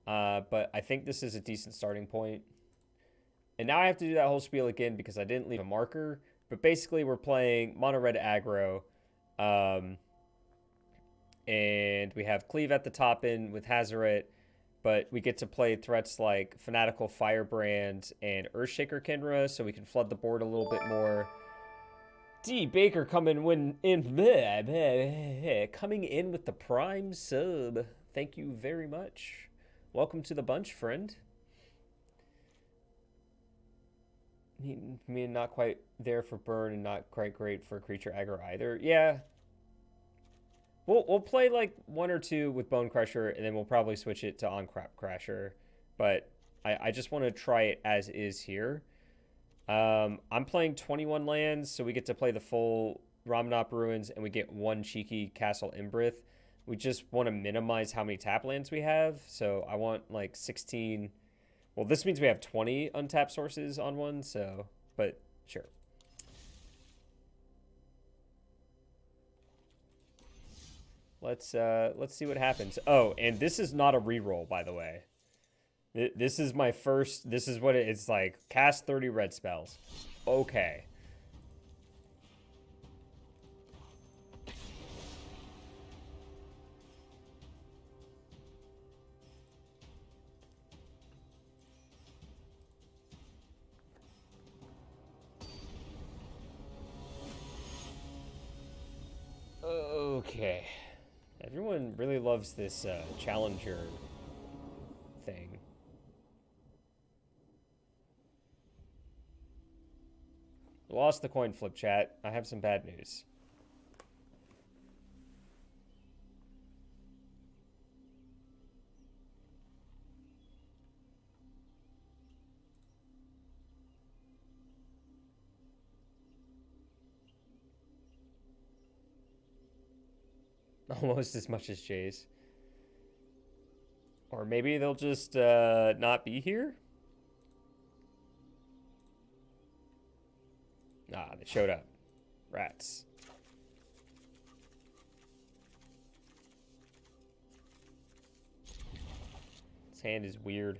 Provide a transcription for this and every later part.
But I think this is a decent starting point. And now I have to do that whole spiel again because I didn't leave a marker. But basically, we're playing mono red aggro. And we have Cleave at the top end with Hazoret. But we get to play threats like Fanatical Firebrand and Earthshaker Kenra, so we can flood the board a little bit more. D Baker coming in with the prime sub. Thank you very much. Welcome to the bunch, friend. Me not quite there for burn and not quite great for creature aggro either. Yeah. We'll play like one or two with Bone Crusher, and then we'll probably switch it to On-Crap Crasher. But I just want to try it as is here. I'm playing 21 lands, so we get to play the full Ramunap Ruins, and we get one cheeky Castle Imbrith. We just want to minimize how many tap lands we have, so I want like 16. Well, this means we have 20 untapped sources on one, so, but sure. Let's see what happens. Oh, and this is not a reroll, by the way. This is my first. This is what it's like. Cast 30 red spells. Okay. Okay. Everyone really loves this challenger thing. Lost the coin flip, chat. I have some bad news. Almost as much as Jay's. Or maybe they'll just not be here? Ah, they showed up. Rats. This hand is weird.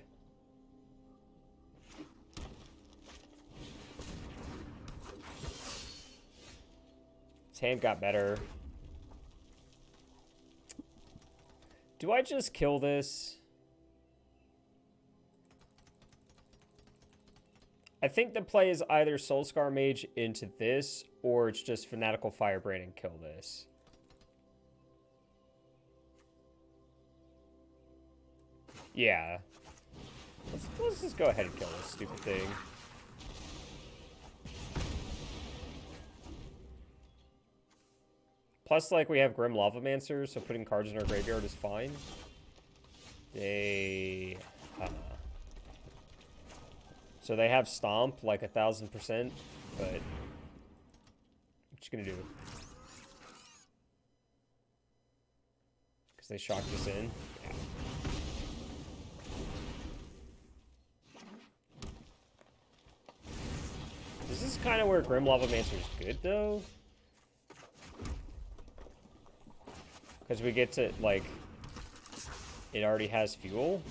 This hand got better. Do I just kill this? I think the play is either Soulscar Mage into this, or it's just Fanatical Firebrand and kill this. Yeah. Let's just go ahead and kill this stupid thing. Plus, like, we have Grim Lavamancer, so putting cards in our graveyard is fine. So they have Stomp, like 1,000%, but... What you gonna do? Because they shocked us in? Yeah. This is kind of where Grim Lavamancer is good, though. Because we get to, like... It already has fuel.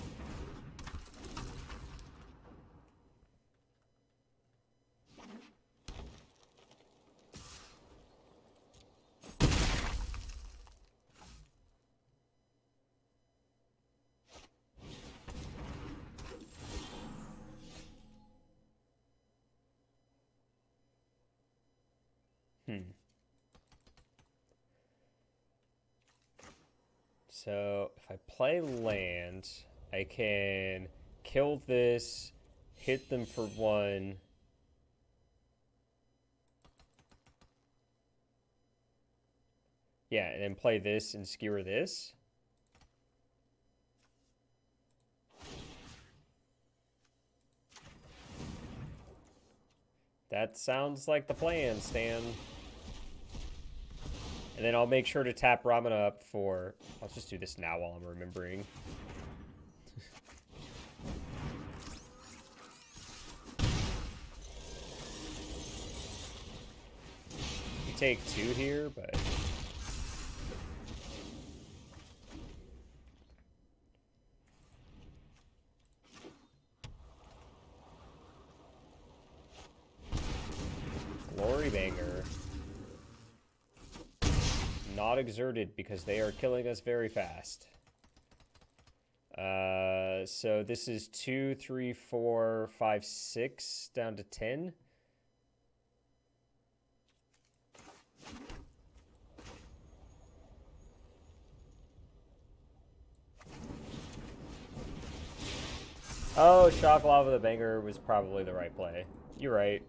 So, if I play land, I can kill this, hit them for 1. Yeah, and then play this and skewer this. That sounds like the plan, Stan. And then I'll make sure to tap Ramana up for... I'll just do this now while I'm remembering. You take 2 here, but... banger. Not exerted because they are killing us very fast. So this is 2, 3, 4, 5, 6 down to 10. Oh, Shock Lava the Banger was probably the right play. You're right.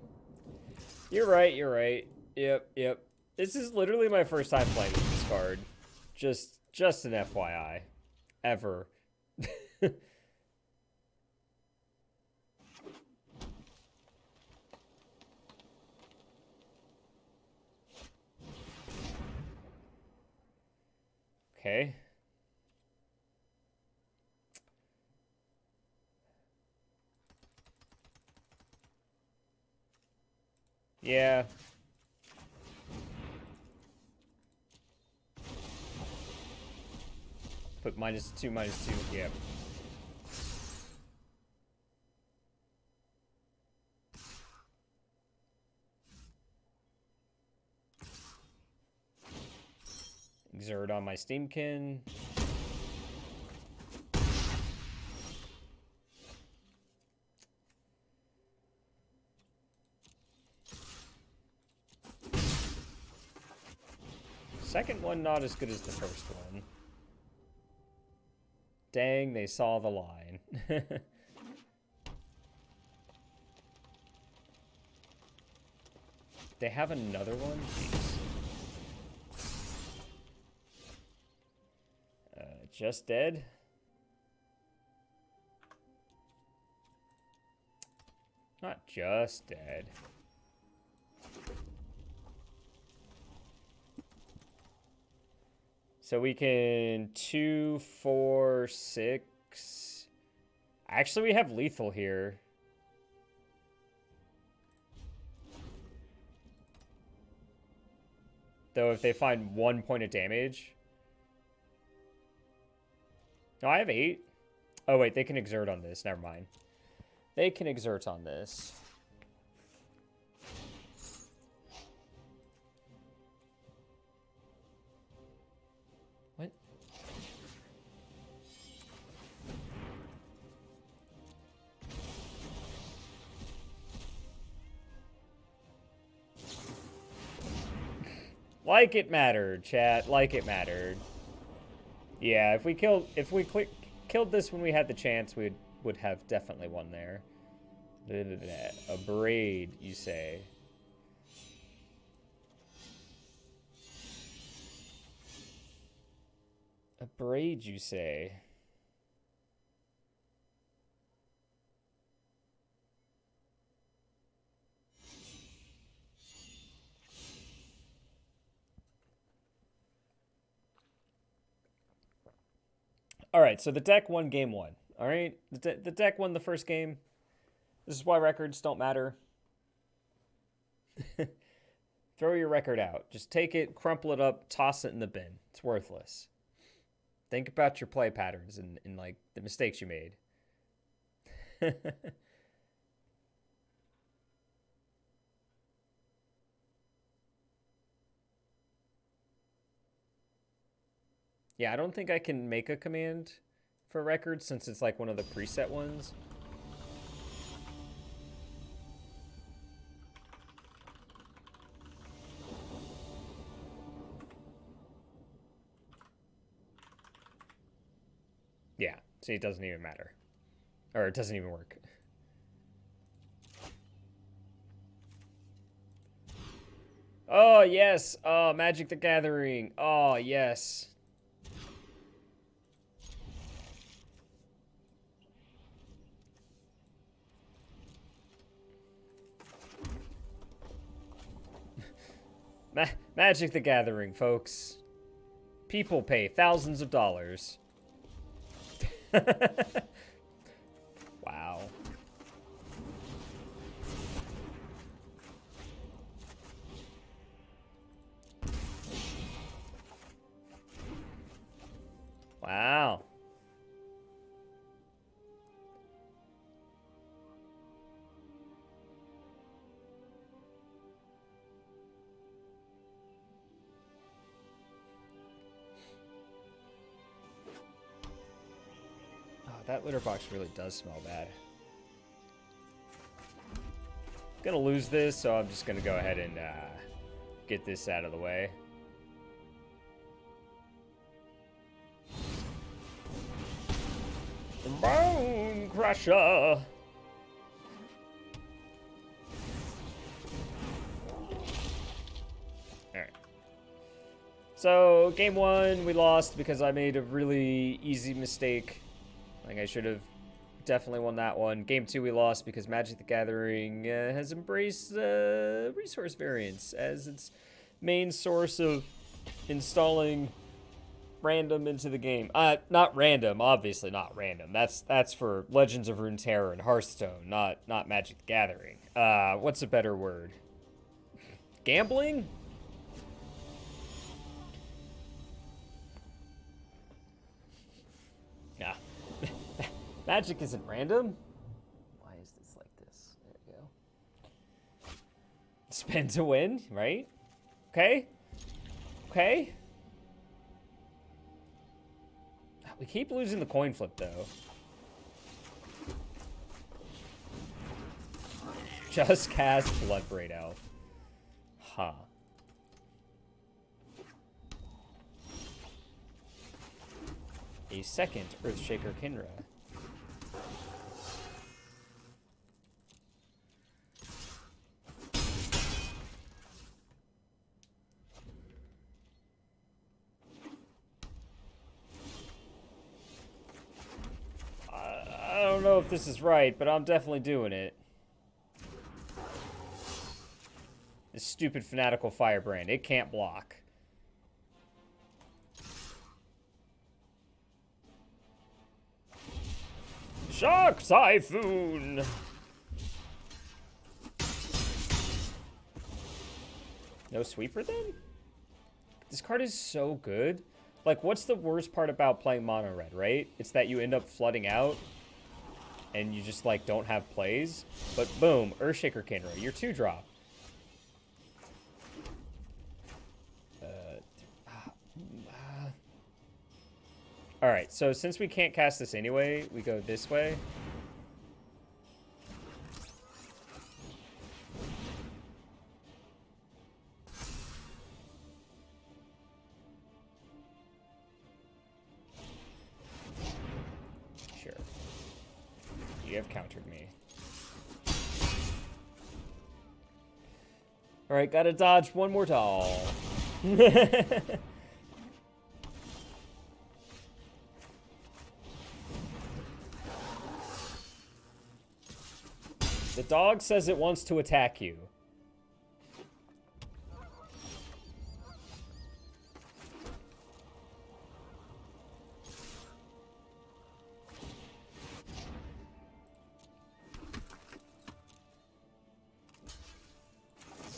You're right. Yep. This is literally my first time playing with this card. Just an FYI. Ever. Okay. Yeah. Put -2, -2. Yeah. Exert on my Steamkin. Second one not as good as the first one. Dang, they saw the line. They have another one? Jeez. Just dead? Not just dead. So we can 2, 4, 6. Actually, we have lethal here. Though if they find 1 point of damage. No, I have 8. Oh, wait, they can exert on this. Never mind. They can exert on this. What? Like it mattered, chat. Like it mattered. Yeah, if we killed this when we had the chance, we would have definitely won there. A braid, you say? A braid, you say? All right, so the deck won game 1. All right, the deck won the first game. This is why records don't matter. Throw your record out. Just take it, crumple it up, toss it in the bin. It's worthless. Think about your play patterns and like the mistakes you made. Yeah, I don't think I can make a command for records since it's like one of the preset ones. Yeah, see, it doesn't even matter. Or it doesn't even work. Oh, yes. Oh, Magic the Gathering. Oh, yes. Magic the Gathering, folks. People pay thousands of dollars. Wow. Wow. that litter box really does smell bad. Gonna lose this, so I'm just gonna go ahead and get this out of the way. Bone Crusher! Alright. So, game 1, we lost because I made a really easy mistake. Like, I should have definitely won that one. Game 2, we lost because Magic the Gathering has embraced resource variance as its main source of installing random into the game. Not random, obviously not random. That's for Legends of Runeterra and Hearthstone, not Magic the Gathering. What's a better word? Gambling? Nah. Magic isn't random. Why is this like this? There we go. Spend to win, right? Okay. Okay. We keep losing the coin flip, though. Just cast Bloodbraid Elf. Huh. A second Earthshaker Kinra. I don't know if this is right, but I'm definitely doing it. This stupid Fanatical Firebrand. It can't block. Shock Typhoon! No sweeper then? This card is so good. Like, what's the worst part about playing mono red, right? It's that you end up flooding out and you just, like, don't have plays. But boom, Earthshaker Kinra, you're 2-drop. Alright, so since we can't cast this anyway, we go this way. Sure. You have countered me. Alright, gotta dodge one more doll. The dog says it wants to attack you.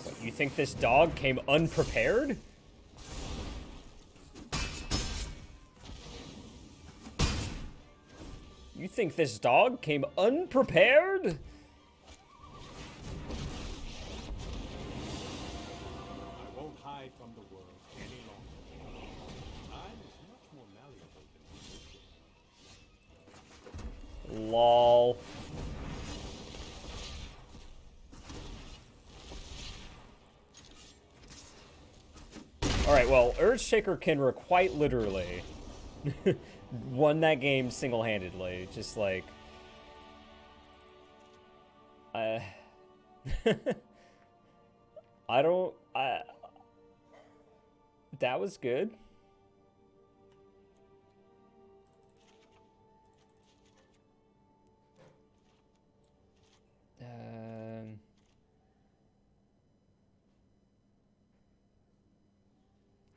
What, you think this dog came unprepared? You think this dog came unprepared? From the world any longer. Time is much more malleable than you. Lol. Alright, well, Earthshaker Kinra quite literally won that game single-handedly. Just like... I don't... That was good.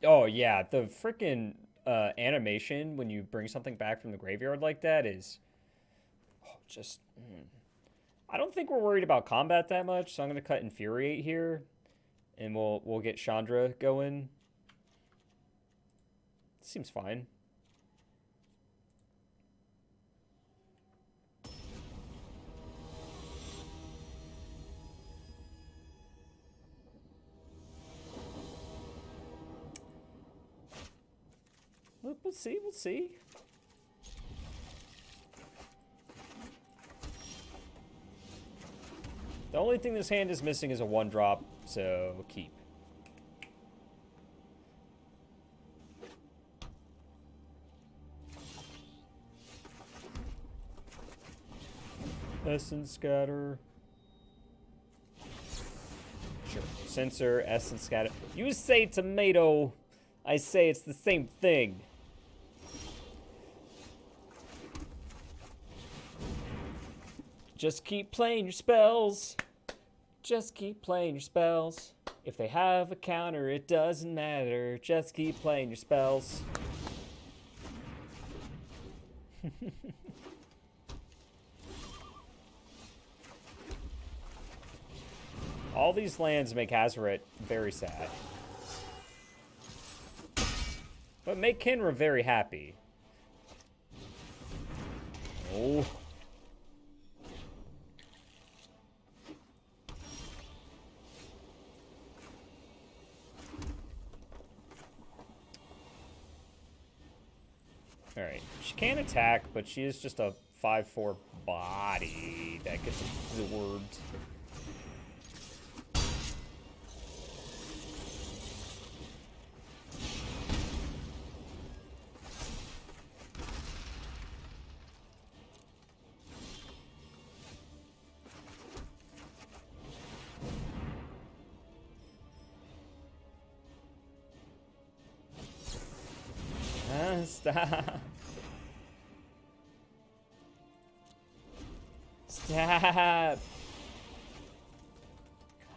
Oh, yeah. The freaking animation when you bring something back from the graveyard like that is... just... I don't think we're worried about combat that much, so I'm going to cut Infuriate here. And we'll get Chandra going. Seems fine. We'll see, we'll see. The only thing this hand is missing is a 1-drop, so keep. Essence Scatter. Sure. Censor, Essence Scatter. You say tomato, I say it's the same thing. Just keep playing your spells. Just keep playing your spells. If they have a counter, it doesn't matter. Just keep playing your spells. All these lands make Hazoret very sad. But make Kenra very happy. Oh. Alright, she can attack, but she is just a 5/4 body that gets absorbed. Stop. Stop.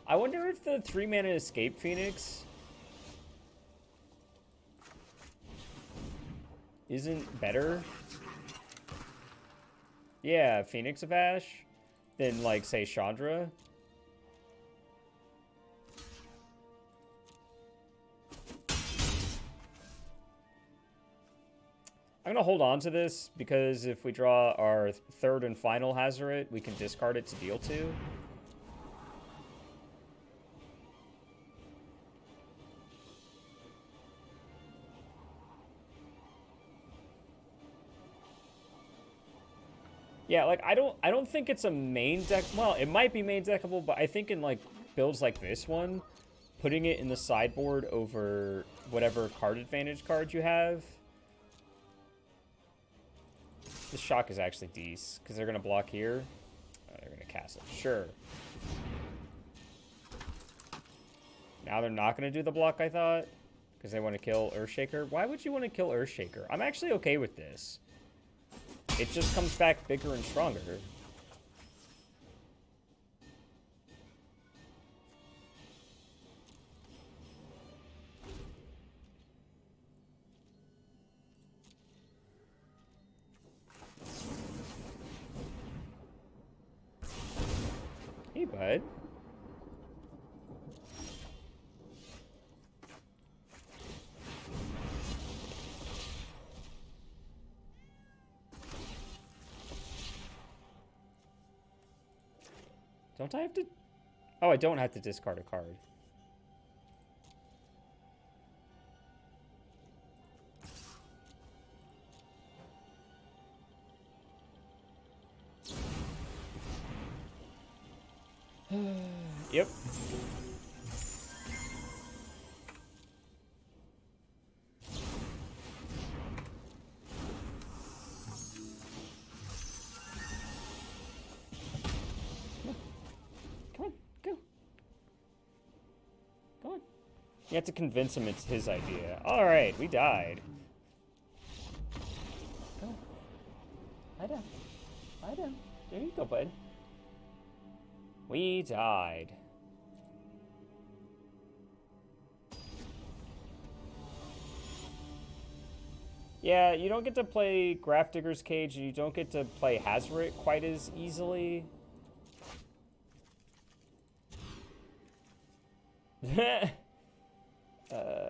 I wonder if the 3-mana Escape Phoenix isn't better. Yeah, Phoenix of Ash than, like, say, Chandra. I'm going to hold on to this, because if we draw our third and final Hazoret, we can discard it to deal 2. Yeah, like, I don't think it's a main deck. Well, it might be main deckable, but I think in, like, builds like this one, putting it in the sideboard over whatever card advantage card you have. This shock is actually decent, because they're going to block here. Oh, they're going to cast it. Sure. Now they're not going to do the block, I thought, because they want to kill Earthshaker. Why would you want to kill Earthshaker? I'm actually okay with this. It just comes back bigger and stronger. Hey, bud. Don't I have to... Oh, I don't have to discard a card. Yep. Come on, go. Go on. You have to convince him it's his idea. Alright, we died. Go on. Lie down. Lie down. There you go, bud. We died. Yeah, you don't get to play Grafdigger's Cage, and you don't get to play Hazoret quite as easily.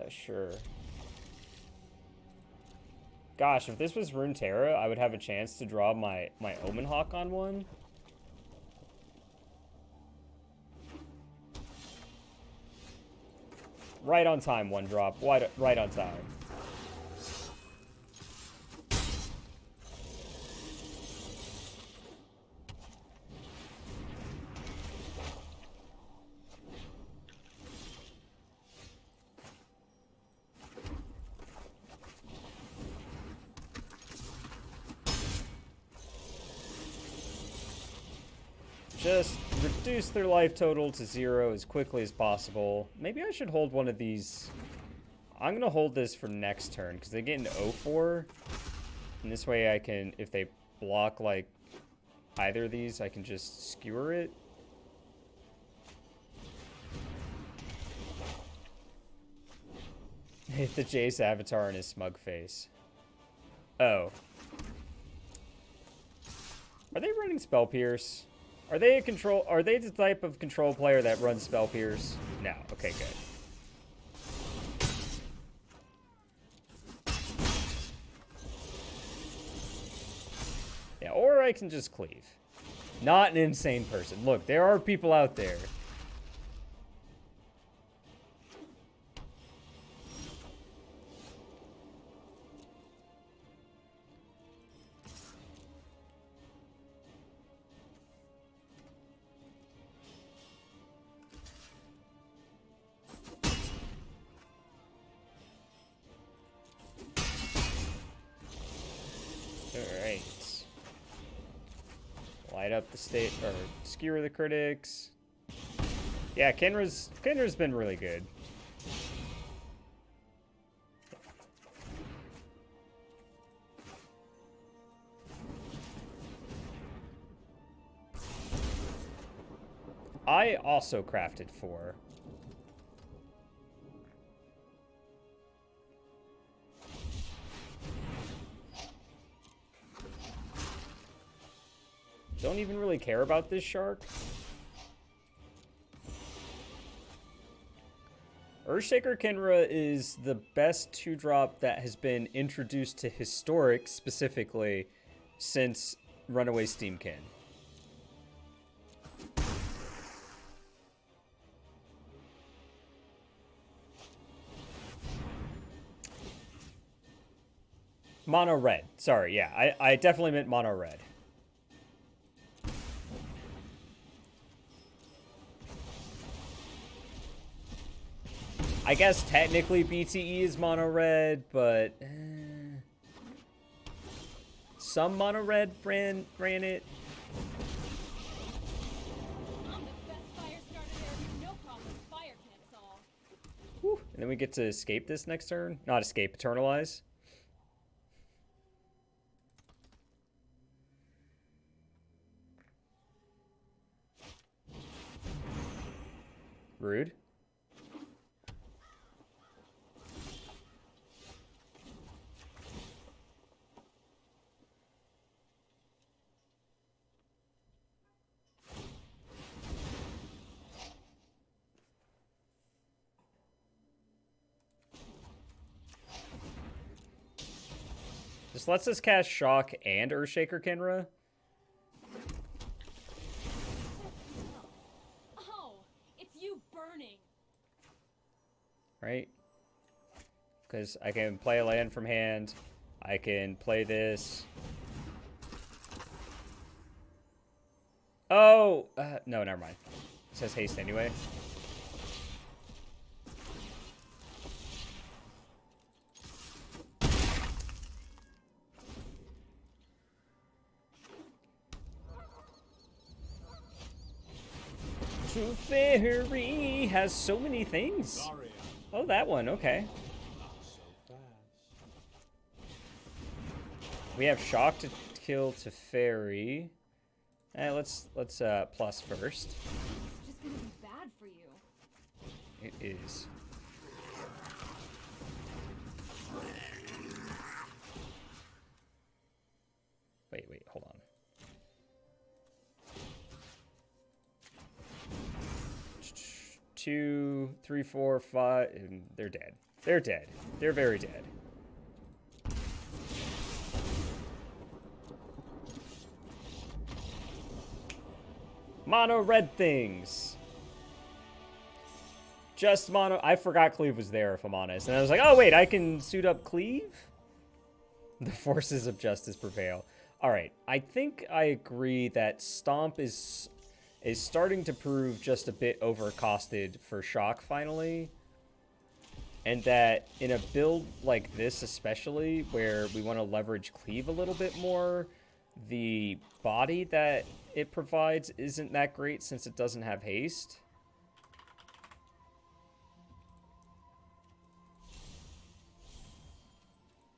Sure. Gosh, if this was Runeterra, I would have a chance to draw my Omen Hawk on one. Right on time, 1-drop. Right on time. just reduce their life total to 0 as quickly as possible. Maybe I should hold one of these. I'm going to hold this for next turn because they get into 0-4. And this way I can, if they block like either of these, I can just skewer it. Hit the Jace avatar in his smug face. Oh. Are they running Spell Pierce? Are they the type of control player that runs Spell Pierce? No. Okay, good. Yeah, or I can just cleave. Not an insane person. Look, there are people out there. Alright. Light up the state, or skewer the critics. Yeah, Kenra's been really good. I also crafted 4. Don't even really care about this shark. Earthshaker Kenra is the best 2-drop that has been introduced to Historic specifically since Runaway Steamkin. Mono red. Sorry, yeah. I definitely meant mono red. I guess technically BTE is mono red, but some mono red ran it. I'm the best fire starter there. No problem. Fire can't solve. Whew. And then we get to escape this next turn. Not escape, eternalize. Rude. This lets us cast Shock and Earthshaker Kenra. Oh, it's you burning. Right? Because I can play a land from hand. I can play this. Oh! No, never mind. It says haste anyway. Fairy has so many things. Sorry, Oh, that one. Okay. not so fast. We have shock to kill to fairy. Let's plus first. It's just gonna be bad for you. It is. Wait, hold on. Two, three, four, five, and they're dead. They're dead. They're very dead. Mono red things. Just mono. I forgot Cleave was there, if I'm honest. And I was like, oh, wait, I can suit up Cleave? The forces of justice prevail. All right. I think I agree that Stomp is starting to prove just a bit overcosted for Shock finally. And that in a build like this especially, where we want to leverage Cleave a little bit more, the body that it provides isn't that great since it doesn't have haste.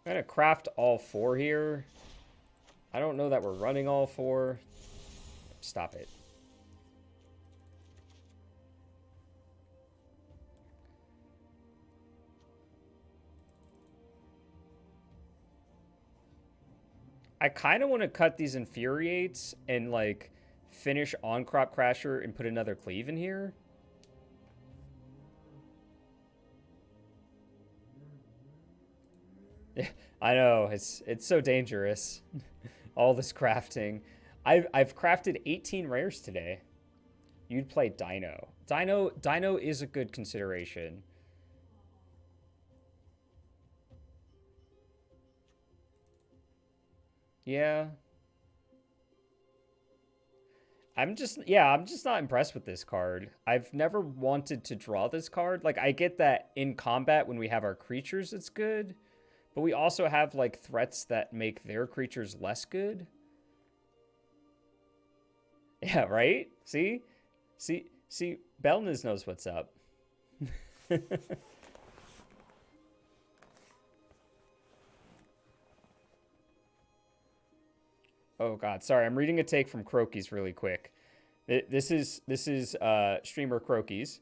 I'm gonna craft all 4 here. I don't know that we're running all 4. Stop it. I kind of want to cut these Infuriates and, like, finish on Crop Crasher and put another Cleave in here. I know, it's so dangerous. All this crafting. I've crafted 18 rares today. You'd play Dino. Dino is a good consideration. Yeah. I'm just not impressed with this card. I've never wanted to draw this card. Like, I get that in combat when we have our creatures it's good, but we also have, like, threats that make their creatures less good. Yeah, right? See, Belniz knows what's up. Oh God, sorry. I'm reading a take from Crokies really quick. This is streamer Crokies.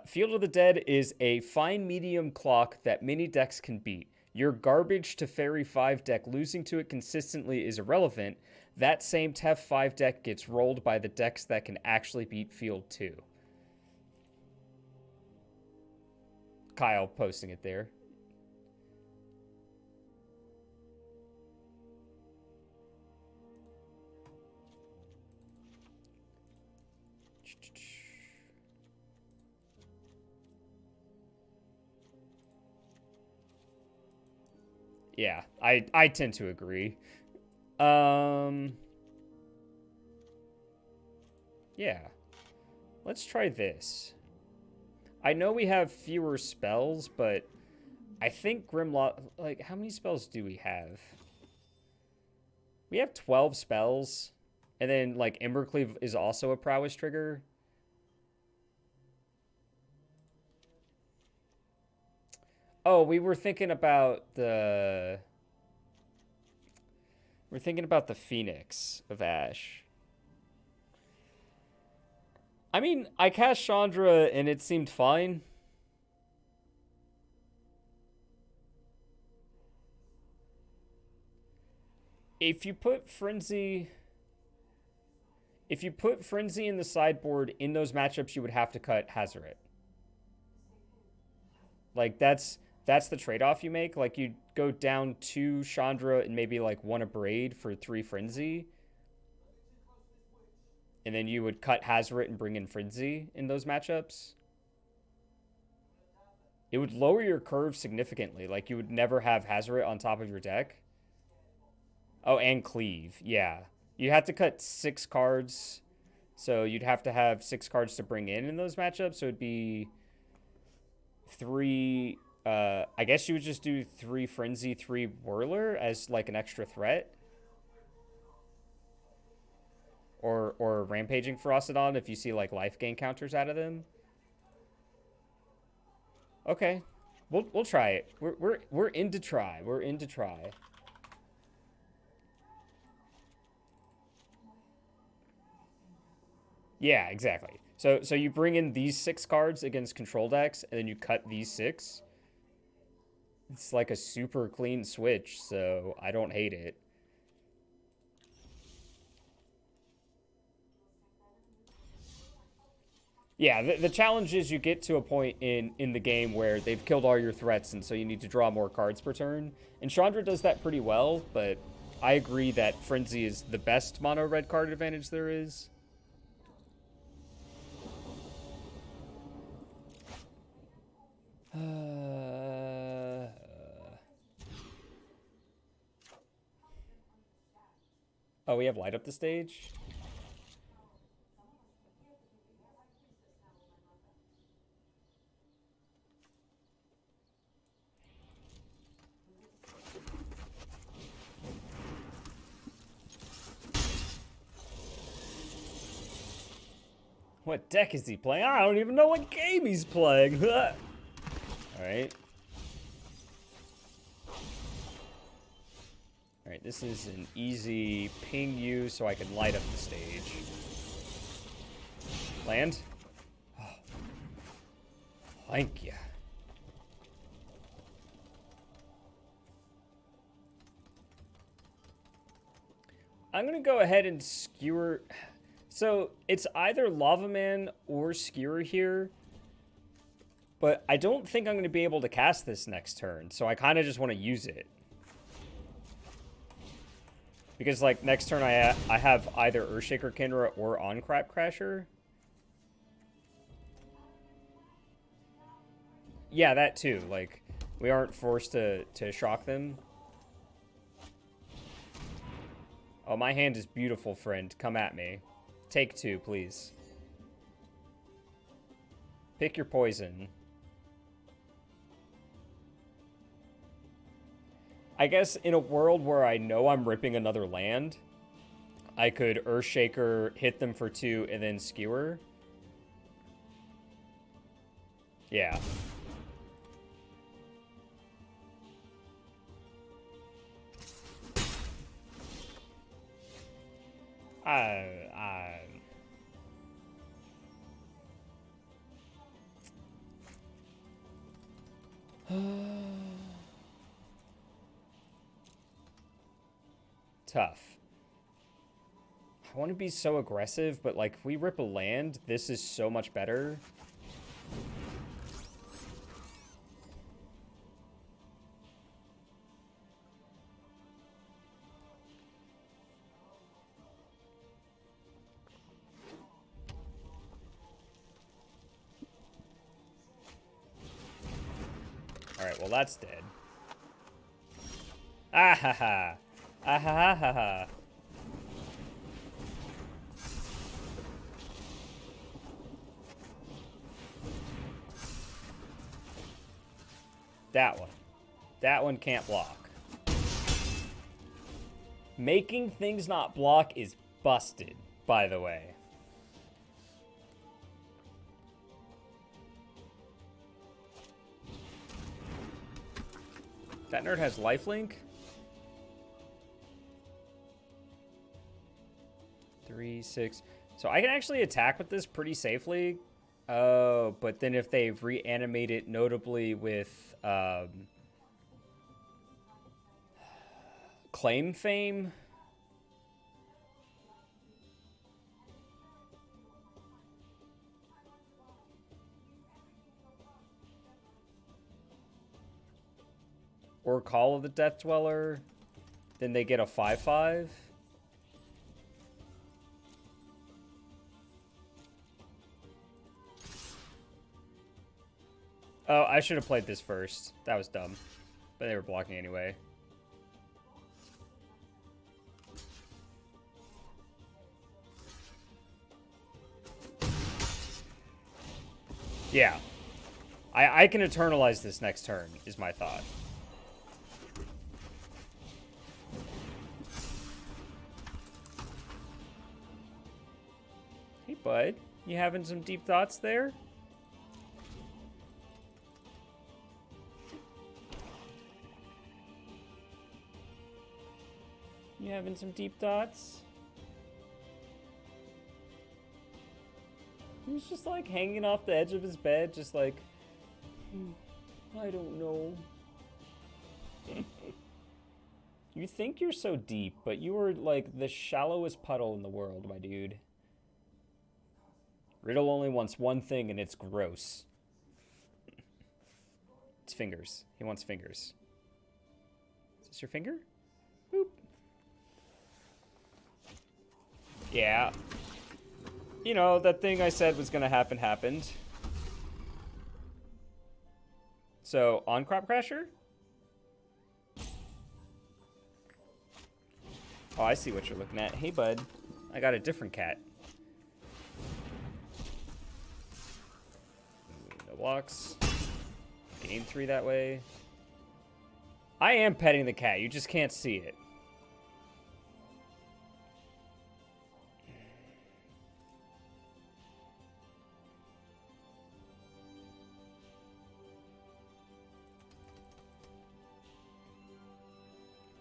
Field of the Dead is a fine medium clock that many decks can beat. Your garbage to Fairy 5 deck losing to it consistently is irrelevant. That same Tef 5 deck gets rolled by the decks that can actually beat Field 2. Kyle posting it there. Yeah, I tend to agree. Yeah. Let's try this. I know we have fewer spells, but I think Grimlock... Like, how many spells do we have? We have 12 spells. And then, like, Embercleave is also a prowess trigger. Oh, we were thinking about the... We're thinking about the Phoenix of Ash. I mean, I cast Chandra and it seemed fine. If you put Frenzy in the sideboard in those matchups, you would have to cut Hazoret. Like, that's the trade-off you make. Like, you go down 2 Chandra and maybe, like, 1 Abrade for 3 Frenzy. And then you would cut Hazoret and bring in Frenzy in those matchups. It would lower your curve significantly. Like, you would never have Hazoret on top of your deck. Oh, and Cleave. Yeah. You have to cut 6 cards. So you'd have to have 6 cards to bring in those matchups. So it'd be 3... I guess you would just do 3 Frenzy, 3 Whirler as, like, an extra threat. Or Rampaging Ferocidon if you see, like, life gain counters out of them. Okay. We'll try it. We're in to try. We're in to try. Yeah, exactly. So you bring in these 6 cards against control decks, and then you cut these 6. It's like a super clean switch, so I don't hate it. Yeah, the challenge is you get to a point in the game where they've killed all your threats, and so you need to draw more cards per turn. And Chandra does that pretty well, but I agree that Frenzy is the best mono red card advantage there is. Oh, we have light up the stage? What deck is he playing? I don't even know what game he's playing. Alright. Alright, this is an easy ping you so I can light up the stage. Land? Oh. Thank you. I'm going to go ahead and skewer. So it's either Lava Man or Skewer here. But I don't think I'm going to be able to cast this next turn. So I kind of just want to use it. Because, like, next turn I have either Earthshaker Kindra or On Crap Crasher. Yeah, that too. Like, we aren't forced to shock them. Oh, my hand is beautiful, friend. Come at me. Take 2, please. Pick your poison. I guess in a world where I know I'm ripping another land, I could Earthshaker, hit them for 2, and then Skewer. Yeah. Tough. I want to be so aggressive, but like if we rip a land, this is so much better. Alright, well that's dead. Ah ha ha. Ah ha ha ha ha. That one. That one can't block. Making things not block is busted, by the way. That nerd has lifelink? 3, 6. So I can actually attack with this pretty safely. Oh, but then if they reanimate it notably with Claim Fame. Or Call of the Death Dweller, then they get a 5/5. Oh, I should have played this first. That was dumb. But they were blocking anyway. Yeah. I can eternalize this next turn, is my thought. Hey, bud. You having some deep thoughts there? You having some deep thoughts? He's just like hanging off the edge of his bed, just like, I don't know. You think you're so deep, but you are like the shallowest puddle in the world, my dude. Riddle only wants one thing, and it's gross. It's fingers. He wants fingers. Is this your finger? Boop. Yeah. You know, that thing I said was gonna happen happened. So, on Crop Crasher? Oh, I see what you're looking at. Hey, bud. I got a different cat. No blocks. Game 3 that way. I am petting the cat. You just can't see it.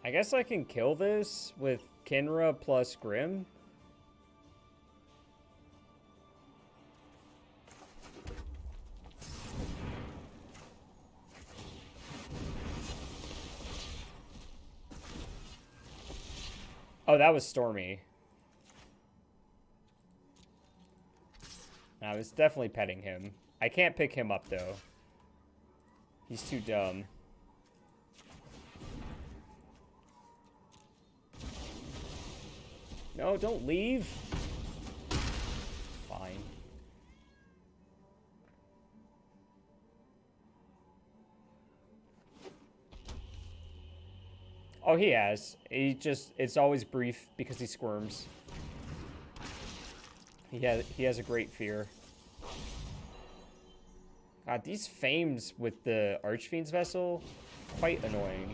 I guess I can kill this with Kinra plus Grim. Oh, that was Stormy. I was definitely petting him. I can't pick him up, though. He's too dumb. No, don't leave. Fine. Oh, he has. It's always brief because he squirms. He has a great fear. God, these fames with the Archfiend's Vessel, quite annoying.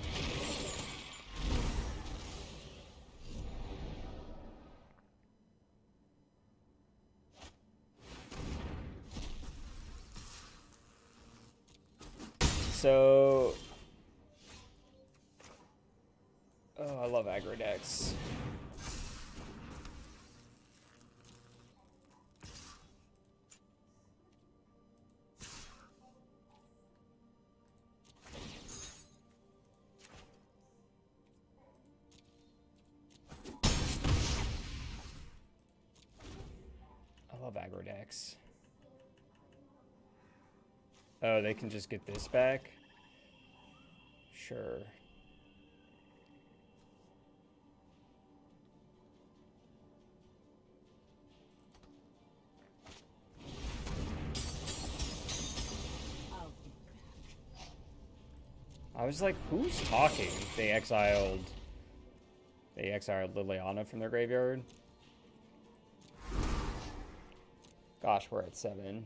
So, oh, I love aggro decks. I love aggro decks. Oh, they can just get this back? Sure. I was like, who's talking? They exiled Liliana from their graveyard. Gosh, we're at 7.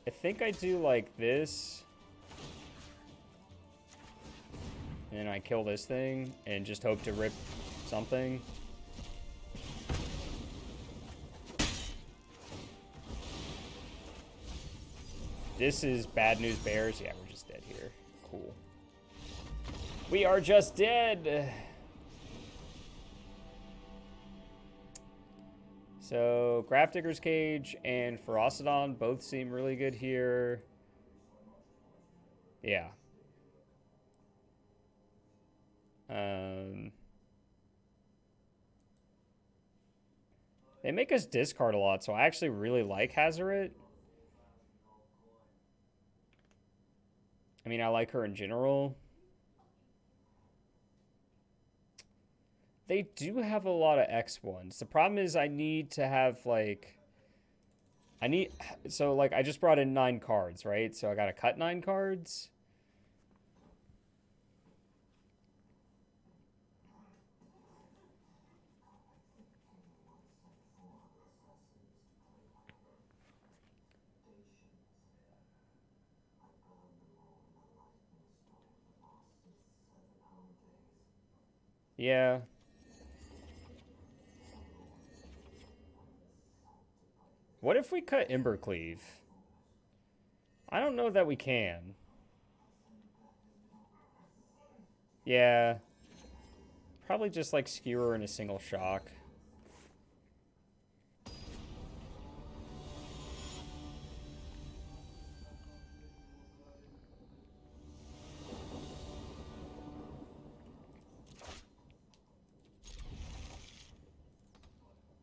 I think I do like this. And then I kill this thing and just hope to rip something. This is bad news bears. Yeah, we're just dead here. Cool. We are just dead. So, Grafdigger's Cage and Ferocidon both seem really good here. Yeah. They make us discard a lot, so I actually really like Hazoret. I mean, I like her in general. They do have a lot of X1s. The problem is I need to have, like... So, like, I just brought in 9 cards, right? So I gotta cut 9 cards. Yeah. What if we cut Embercleave? I don't know that we can. Yeah. Probably just like skewer in a single shock.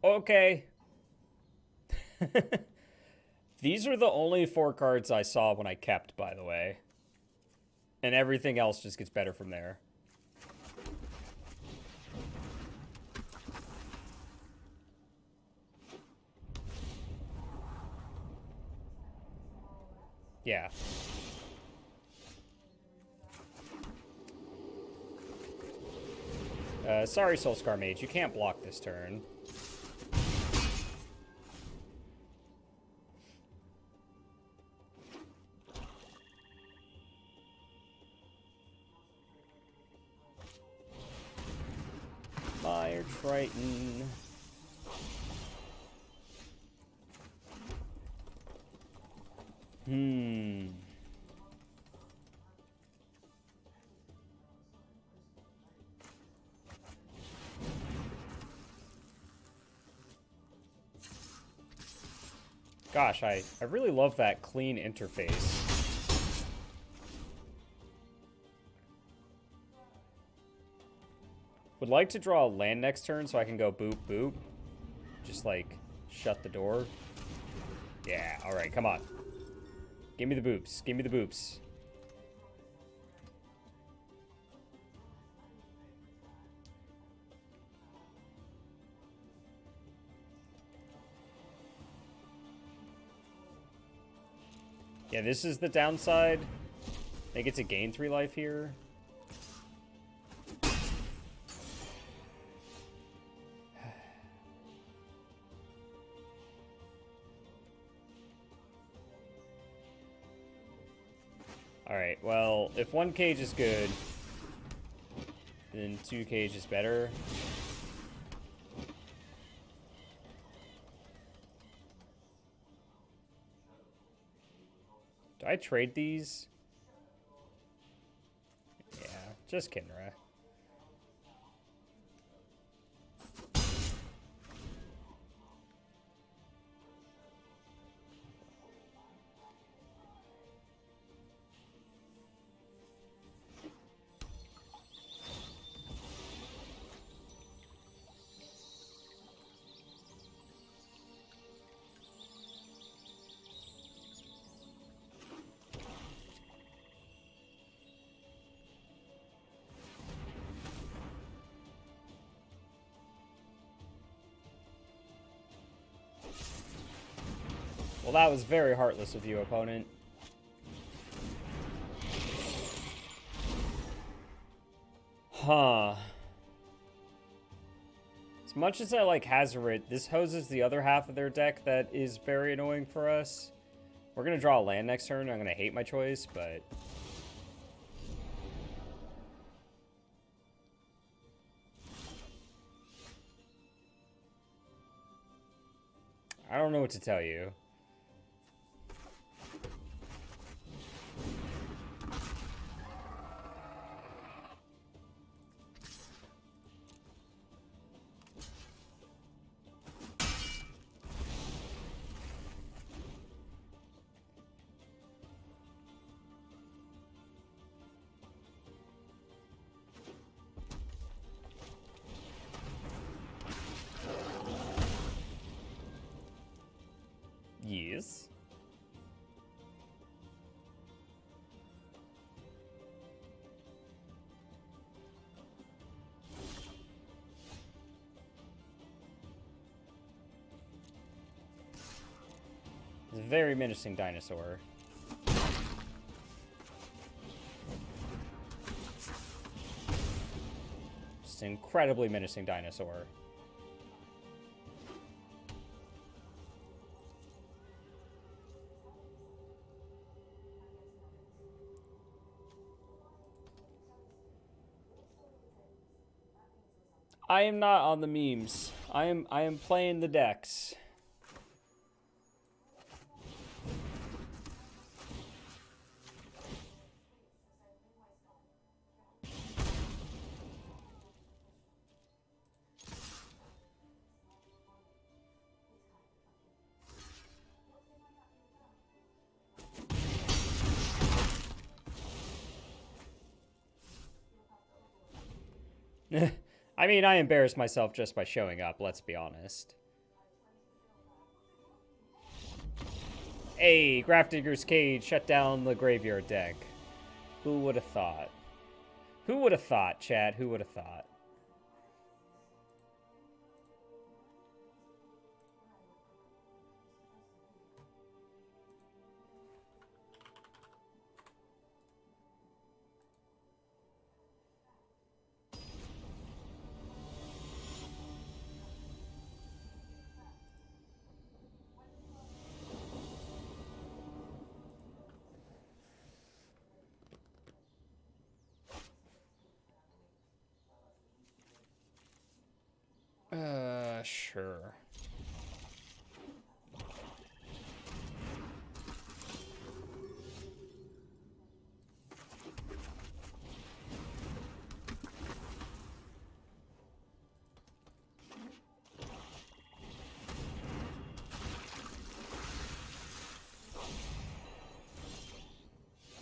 Okay. These are the only 4 cards I saw when I kept, by the way. And everything else just gets better from there. Yeah. Sorry, Soulscar Mage, you can't block this turn. Fire Triton. Gosh, I really love that clean interface. Would like to draw a land next turn so I can go boop boop. Just like shut the door. Yeah, alright, come on. Give me the boops. Give me the boops. Yeah, this is the downside. They get to gain 3 life here. Alright, well, if 1 cage is good, then 2 cage is better. Do I trade these? Yeah, just Kinra. Well, that was very heartless of you, opponent. Huh. As much as I like Hazoret, this hoses the other half of their deck that is very annoying for us. We're going to draw a land next turn. I'm going to hate my choice, but... I don't know what to tell you. Yes. It's a very menacing dinosaur. Just an incredibly menacing dinosaur. I am not on the memes. I am playing the decks. I mean, I embarrassed myself just by showing up, let's be honest. Hey, Grafdigger's Cage shut down the graveyard deck. Who would have thought? Who would have thought, chat? Who would have thought?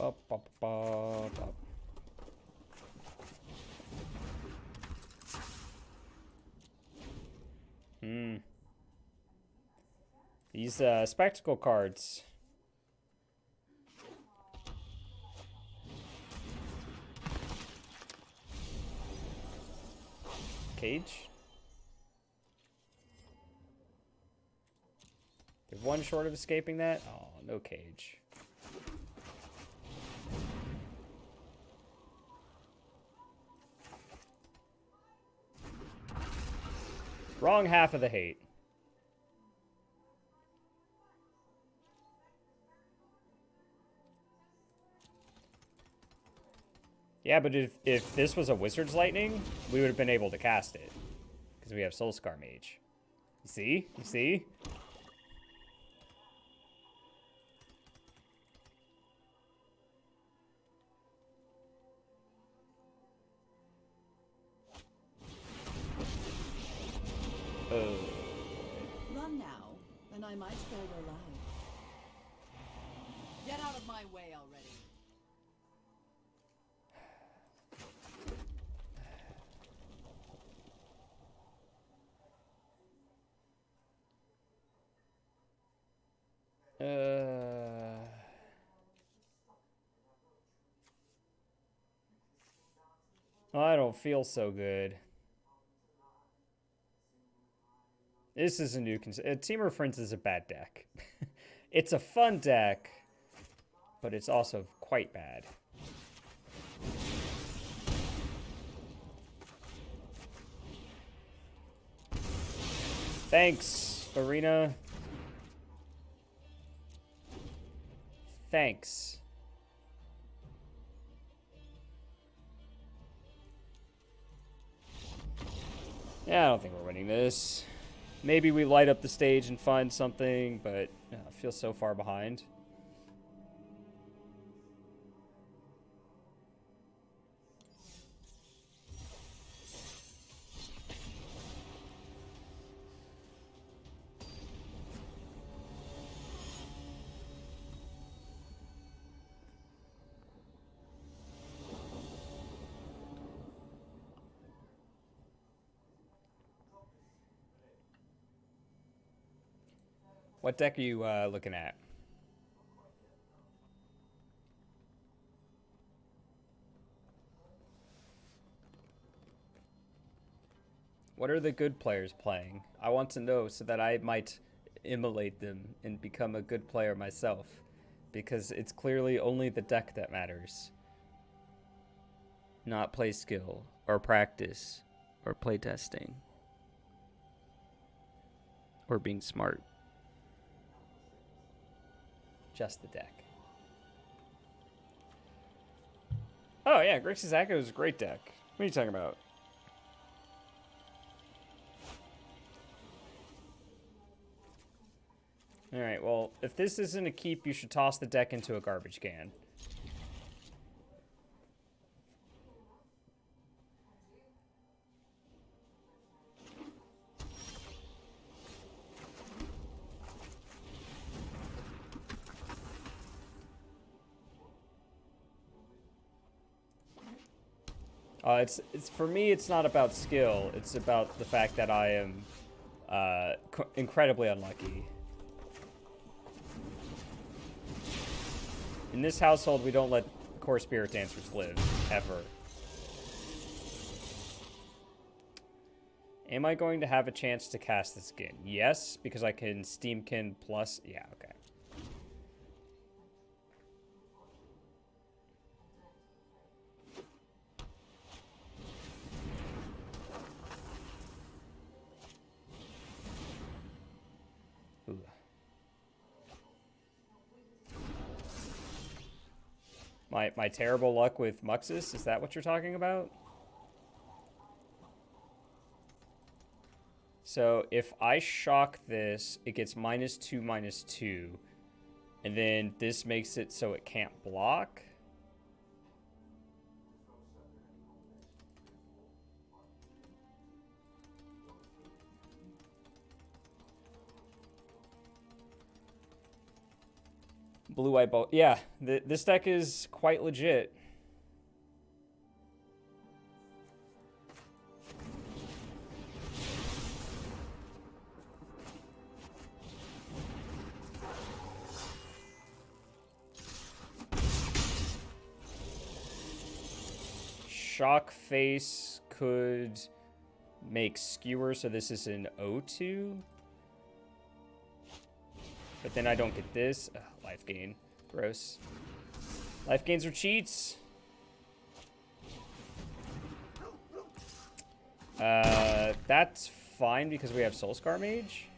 Up, up, up, up. These spectacle cards. Cage. They're one short of escaping that. Oh, no cage. Wrong half of the hate. Yeah, but if this was a Wizard's Lightning, we would have been able to cast it. Because we have Soulscar Mage. You see? You see? Run now, and I might spare your life. Get out of my way already. I don't feel so good. This is a new... Team of Friends is a bad deck. It's a fun deck, but it's also quite bad. Thanks, Arena. Thanks. Yeah, I don't think we're winning this. Maybe we light up the stage and find something, but I feel so far behind. What deck are you looking at? What are the good players playing? I want to know so that I might emulate them and become a good player myself. Because it's clearly only the deck that matters. Not play skill, or practice, or play testing. Or being smart. Just the deck. Oh yeah, Grixis Aggro is a great deck. What are you talking about? Alright, well, if this isn't a keep, you should toss the deck into a garbage can. It's for me. It's not about skill. It's about the fact that I am incredibly unlucky. In this household, we don't let core spirit dancers live ever. Am I going to have a chance to cast this again? Yes, because I can Steamkin plus. Yeah, okay. My terrible luck with Muxus, is that what you're talking about? So if I shock this, it gets -2/-2. And then this makes it so it can't block. Blue-White Bolt. Yeah, this deck is quite legit. Shock Face could make Skewer, so this is an O2. But then I don't get this. Ugh, life gain. Gross. Life gains are cheats. That's fine because we have Soulscar Mage.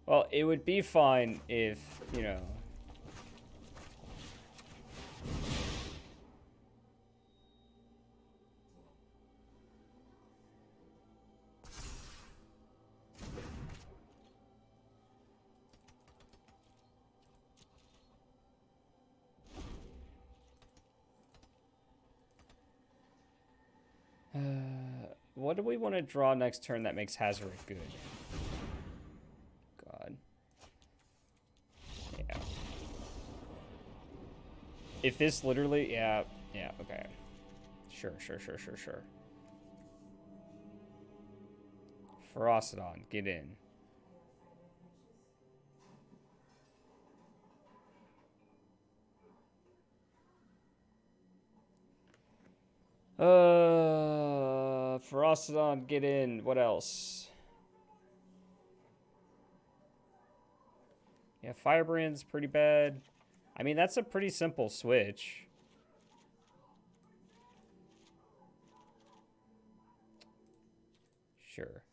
Well, it would be fine if, you know... What do we want to draw next turn that makes Hazoret good? God. Yeah. If this literally... Yeah, okay. Sure. Ferocidon, get in. Ferocidon, get in. What else? Yeah, Firebrand's pretty bad. I mean, that's a pretty simple switch. Sure.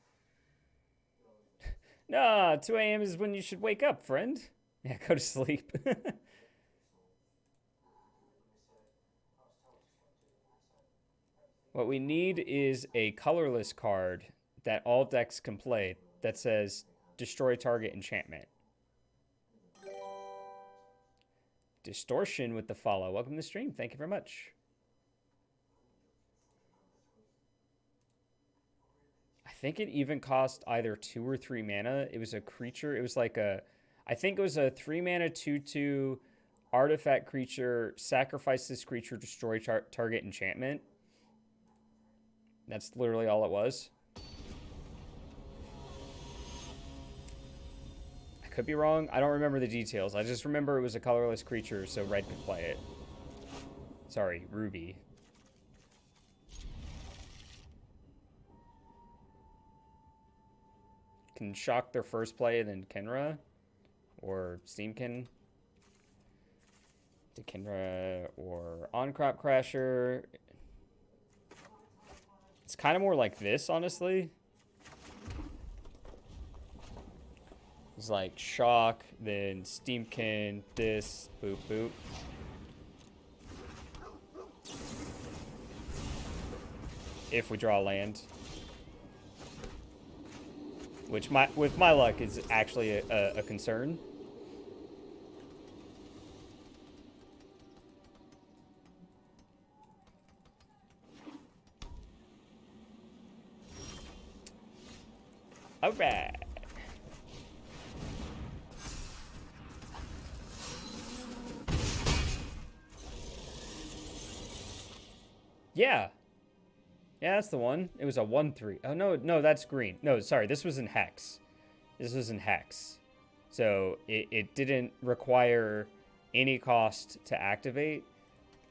Nah, 2 a.m. is when you should wake up, friend. Yeah, go to sleep. What we need is a colorless card that all decks can play that says destroy target enchantment. Distortion with the follow. Welcome to the stream. Thank you very much. I think it even cost either 2 or 3 mana. It was a creature. It was like a... I think it was a 3 mana 2/2 artifact creature. Sacrifice this creature, destroy target enchantment. That's literally all it was. I could be wrong. I don't remember the details. I just remember it was a colorless creature, so red could play it. Sorry, Ruby. Can shock their first play and then Kenra. Or Steamkin. To Kenra or On-Crop Crasher. It's kind of more like this, honestly. It's like shock, then Steamkin, this, boop, boop. If we draw land. Which, with my luck, is actually a concern. All right. Yeah. Yeah, that's the one. It was a 1/3. Oh, no, that's green. No, sorry, this was in Hex. This was in Hex. So it didn't require any cost to activate.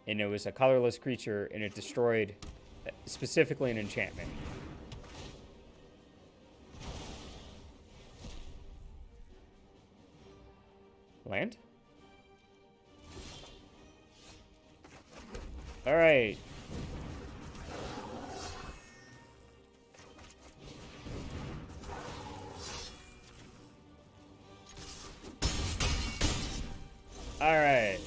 And it was a colorless creature, and it destroyed specifically an enchantment. Land? All right. All right.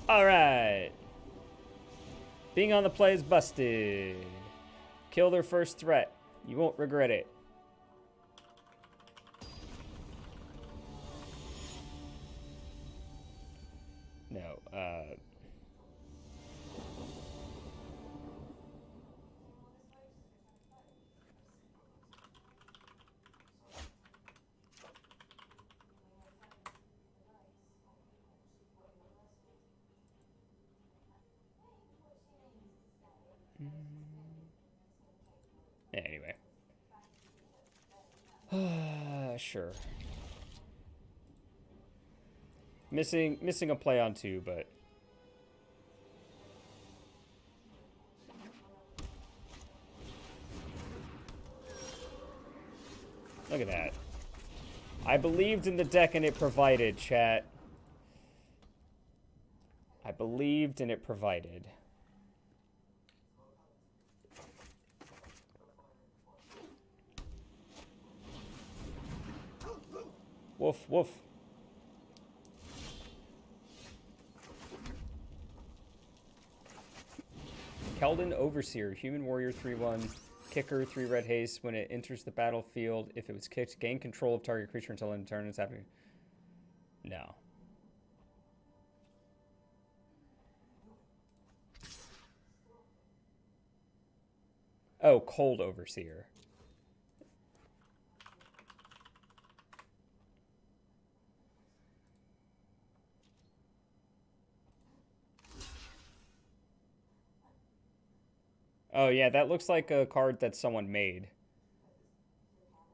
All right. Being on the play is busted. Kill their first threat. You won't regret it. No, Anyway. Sure. Missing a play on 2, but... Look at that. I believed in the deck and it provided, chat. I believed and it provided. Woof, woof. Keldon Overseer, Human Warrior 3/1, Kicker 3 red haste. When it enters the battlefield, if it was kicked, gain control of target creature until end of turn. It's happening. No. Oh, Cold Overseer. Oh, yeah, that looks like a card that someone made.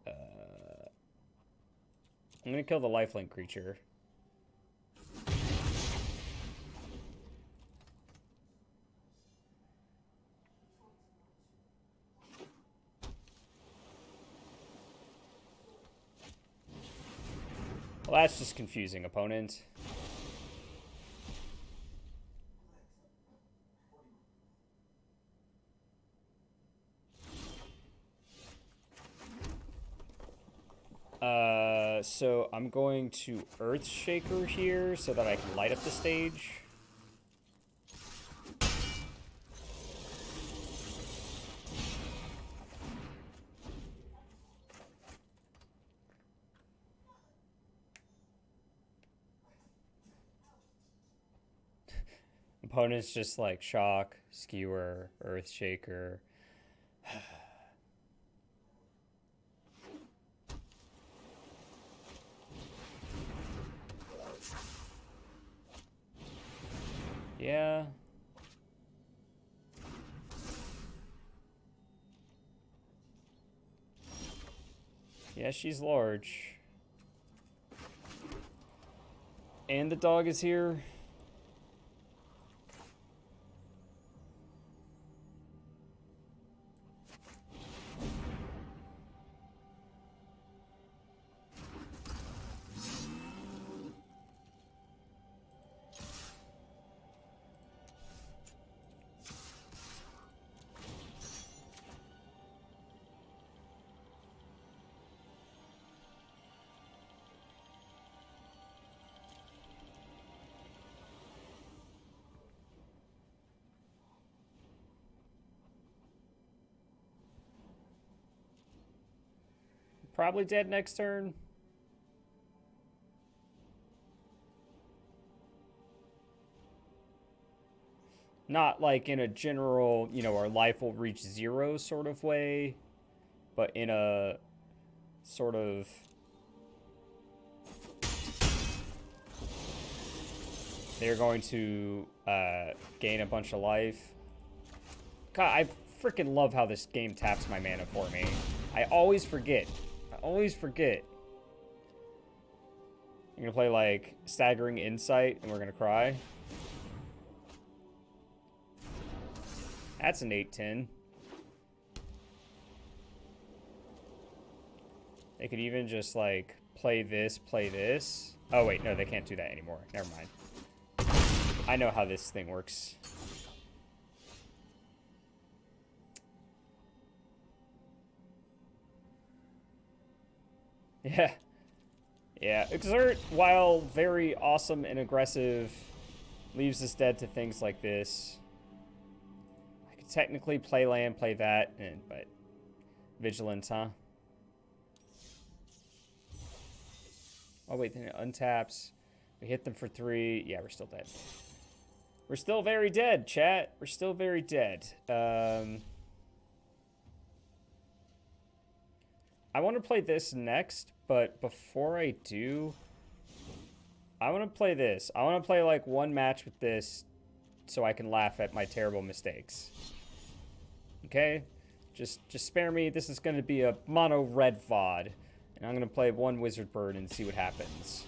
I'm going to kill the lifelink creature. Well, that's just confusing, opponent. So I'm going to Earthshaker here so that I can light up the stage. Opponent's just like Shock, Skewer, Earthshaker. Yeah. Yeah, she's large. And the dog is here. Probably dead next turn. Not like in a general, you know, our life will reach 0 sort of way, but in a sort of... They're going to gain a bunch of life. God, I freaking love how this game taps my mana for me. I always forget. I always forget. I'm going to play, like, Staggering Insight, and we're going to cry. That's an 8/10. They could even just, like, play this, play this. Oh, wait, no, they can't do that anymore. Never mind. I know how this thing works. Yeah. Yeah, Exert, while very awesome and aggressive, leaves us dead to things like this. I could technically play land, play that, but Vigilance, huh? Oh, wait, then it untaps. We hit them for 3. Yeah, we're still dead. We're still very dead, chat. We're still very dead. I want to play this next, but before I do, I want to play this. I want to play like one match with this so I can laugh at my terrible mistakes. Okay? Just spare me. This is going to be a mono red VOD. And I'm going to play one wizard bird and see what happens.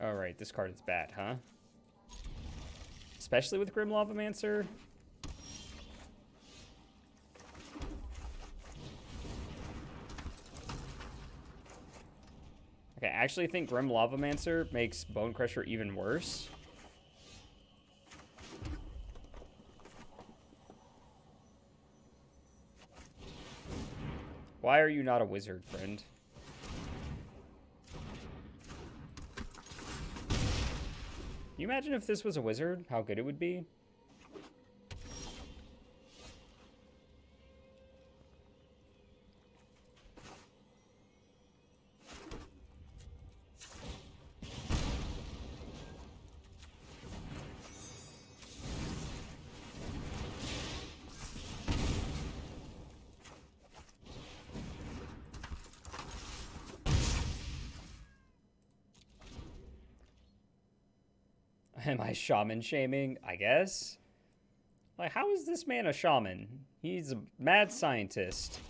Alright, this card is bad, huh? Especially with Grim Lavamancer. Okay, I actually think Grim Lavamancer makes Bone Crusher even worse. Why are you not a wizard, friend? Can you imagine if this was a wizard, how good it would be? Am I shaman shaming? I guess. Like, how is this man a shaman? He's a mad scientist.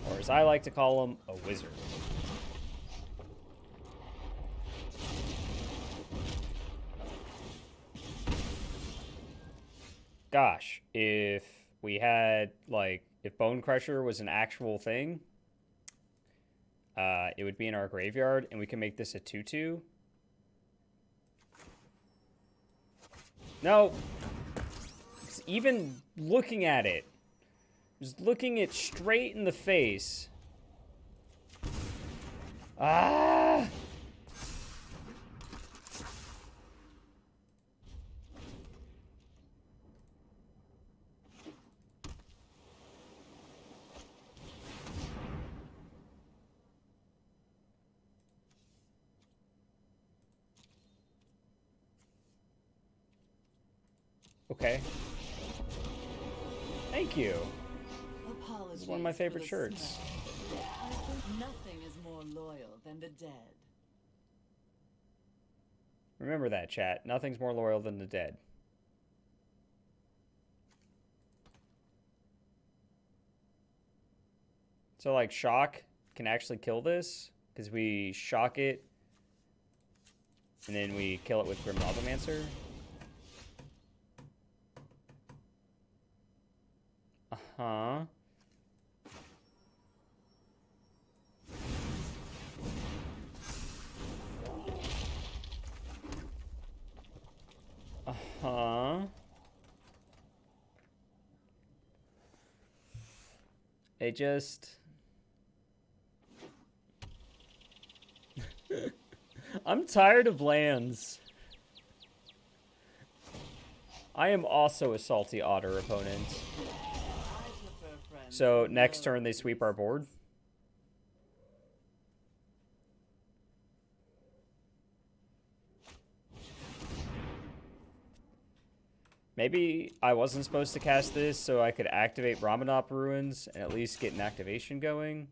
Or as I like to call him, a wizard. Gosh, if we had, like, if Bone Crusher was an actual thing, it would be in our graveyard, and we can make this a 2/2. No. Just even looking at it. Just looking it straight in the face. Ah! Okay. Thank you. Apologies. This is one of my favorite for the shirts. smell. I think nothing is more loyal than the dead. Remember that, chat. Nothing's more loyal than the dead. So, like, shock can actually kill this, because we shock it, and then we kill it with Grim Lavamancer. Uh-huh. Uh-huh. It just... I'm tired of lands. I am also a salty otter opponent. So next turn they sweep our board. Maybe I wasn't supposed to cast this so I could activate Ramanop Ruins and at least get an activation going.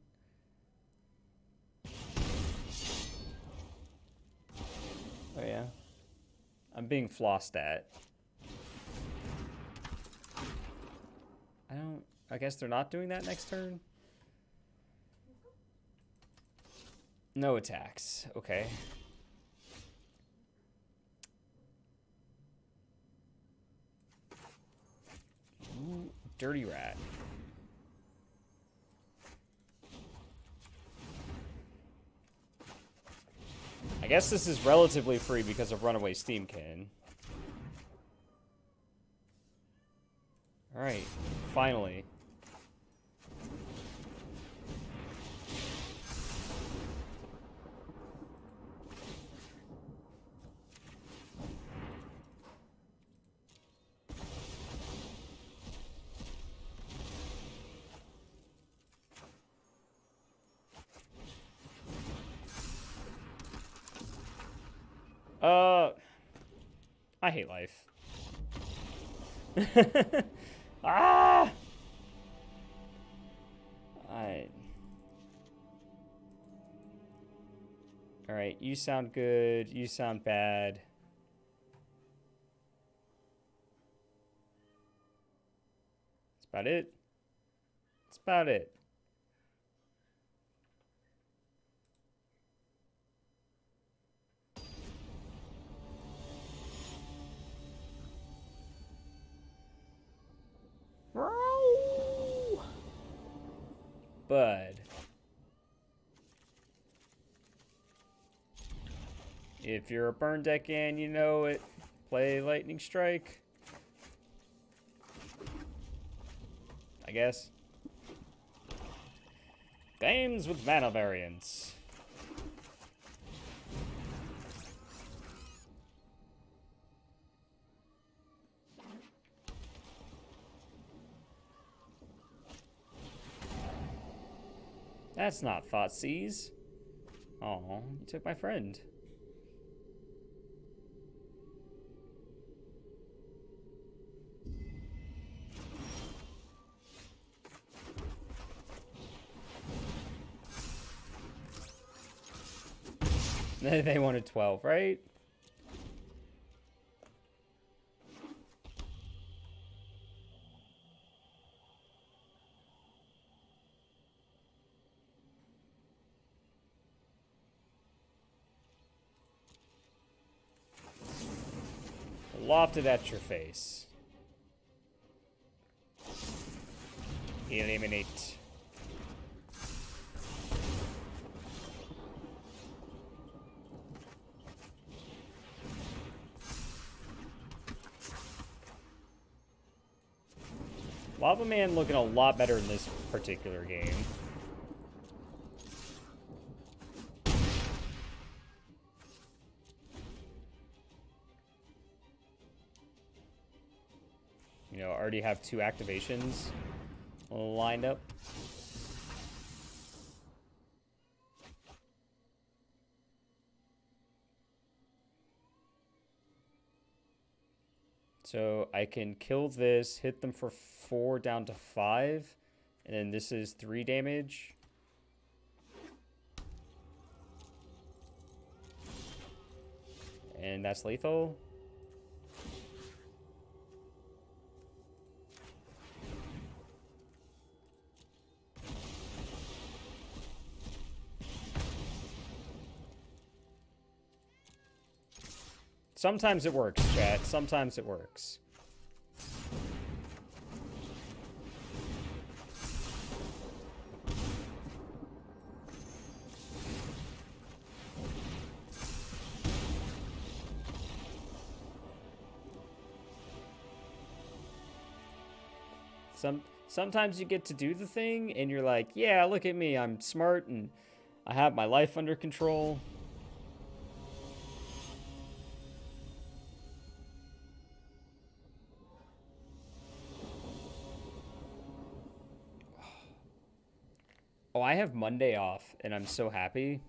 Oh yeah. I'm being flossed at. I guess they're not doing that next turn? No attacks. Okay. Ooh, Dirty Rat. I guess this is relatively free because of Runaway Steam Cannon. Alright, finally. I hate life. Ah! Alright, you sound good. You sound bad. That's about it. That's about it. Bud. If you're a burn deck and you know it, play Lightning Strike. I guess. Games with mana variants. That's not Thoughtseize. Aw, you took my friend. They wanted 12, right? Lofted at your face. Eliminate. Lava Man looking a lot better in this particular game. You know, already have 2 activations lined up. So I can kill this, hit them for 4 down to 5, and then this is 3 damage. And that's lethal. Sometimes it works, chat. Sometimes it works. Sometimes you get to do the thing and you're like, yeah, look at me. I'm smart and I have my life under control. Oh, I have Monday off, and I'm so happy.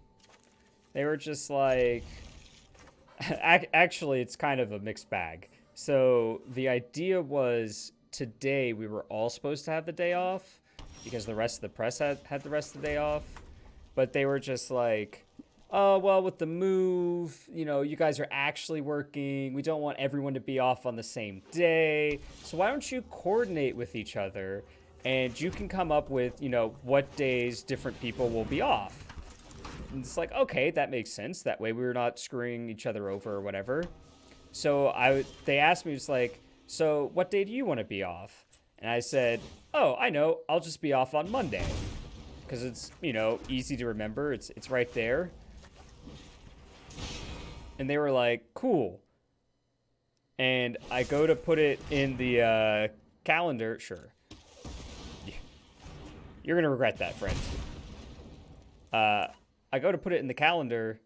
They were just like... Actually, it's kind of a mixed bag. So the idea was today we were all supposed to have the day off because the rest of the press had the rest of the day off. But they were just like, oh, well, with the move, you know, you guys are actually working. We don't want everyone to be off on the same day. So why don't you coordinate with each other? And you can come up with, you know, what days different people will be off. And it's like, okay, that makes sense. That way we're not screwing each other over or whatever. So they asked me, just like, so what day do you want to be off? And I said, oh, I know. I'll just be off on Monday. Because it's, you know, easy to remember. It's right there. And they were like, cool. And I go to put it in the calendar. Sure. You're going to regret that, friend. I go to put it in the calendar.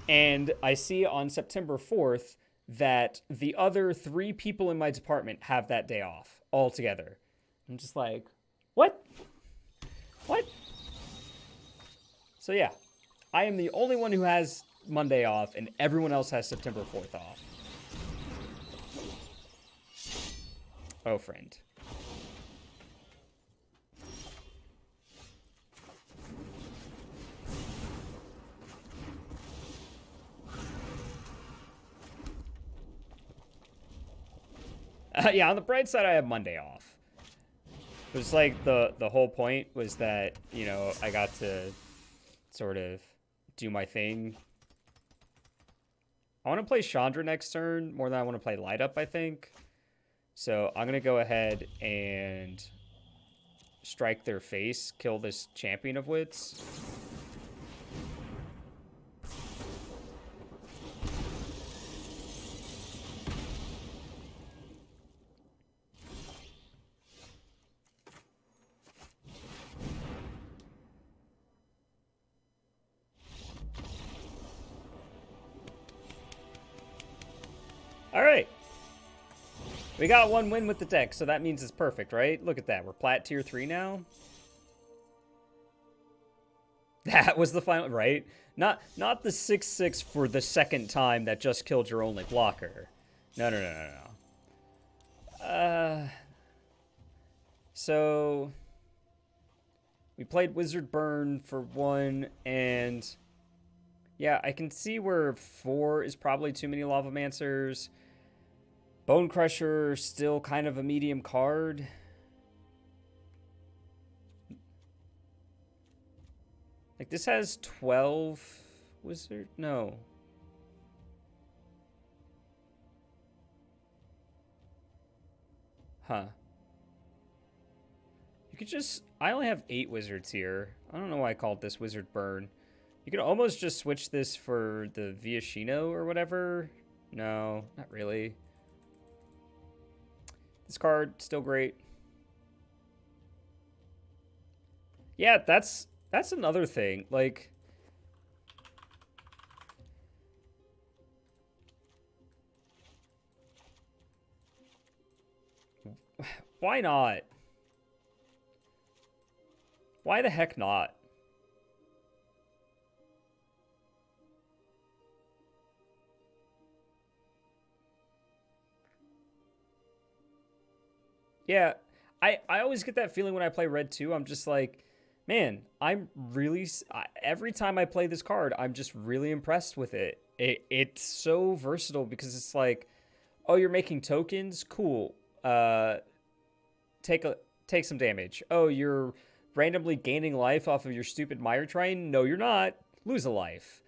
And I see on September 4th that the other 3 people in my department have that day off altogether. I'm just like, what? What? So yeah, I am the only one who has Monday off, and everyone else has September 4th off. Oh, friend. Yeah, on the bright side, I have Monday off. It was like the whole point was that, you know, I got to sort of do my thing. I want to play Chandra next turn more than I want to play Light Up, I think. So I'm going to go ahead and strike their face, kill this Champion of Wits. All right. We got one win with the deck, so that means it's perfect, right? Look at that. We're plat tier 3 now. That was the final, right? Not the 6/6 for the second time that just killed your only blocker. No. So we played Wizard Burn for 1, and yeah, I can see where 4 is probably too many Lavamancers. Bone Crusher, still kind of a medium card. Like, this has 12 Wizard? No. Huh. You could just... I only have 8 Wizards here. I don't know why I called this Wizard Burn. You could almost just switch this for the Viashino or whatever. No, not really. This card, still great. Yeah, that's another thing. Like, why not? Why the heck not? Yeah, I always get that feeling when I play Red 2. I'm just like, man, I'm really... every time I play this card, I'm just really impressed with it. It's so versatile because it's like, oh, you're making tokens? Cool. Take some damage. Oh, you're randomly gaining life off of your stupid Mire Train? No, you're not. Lose a life.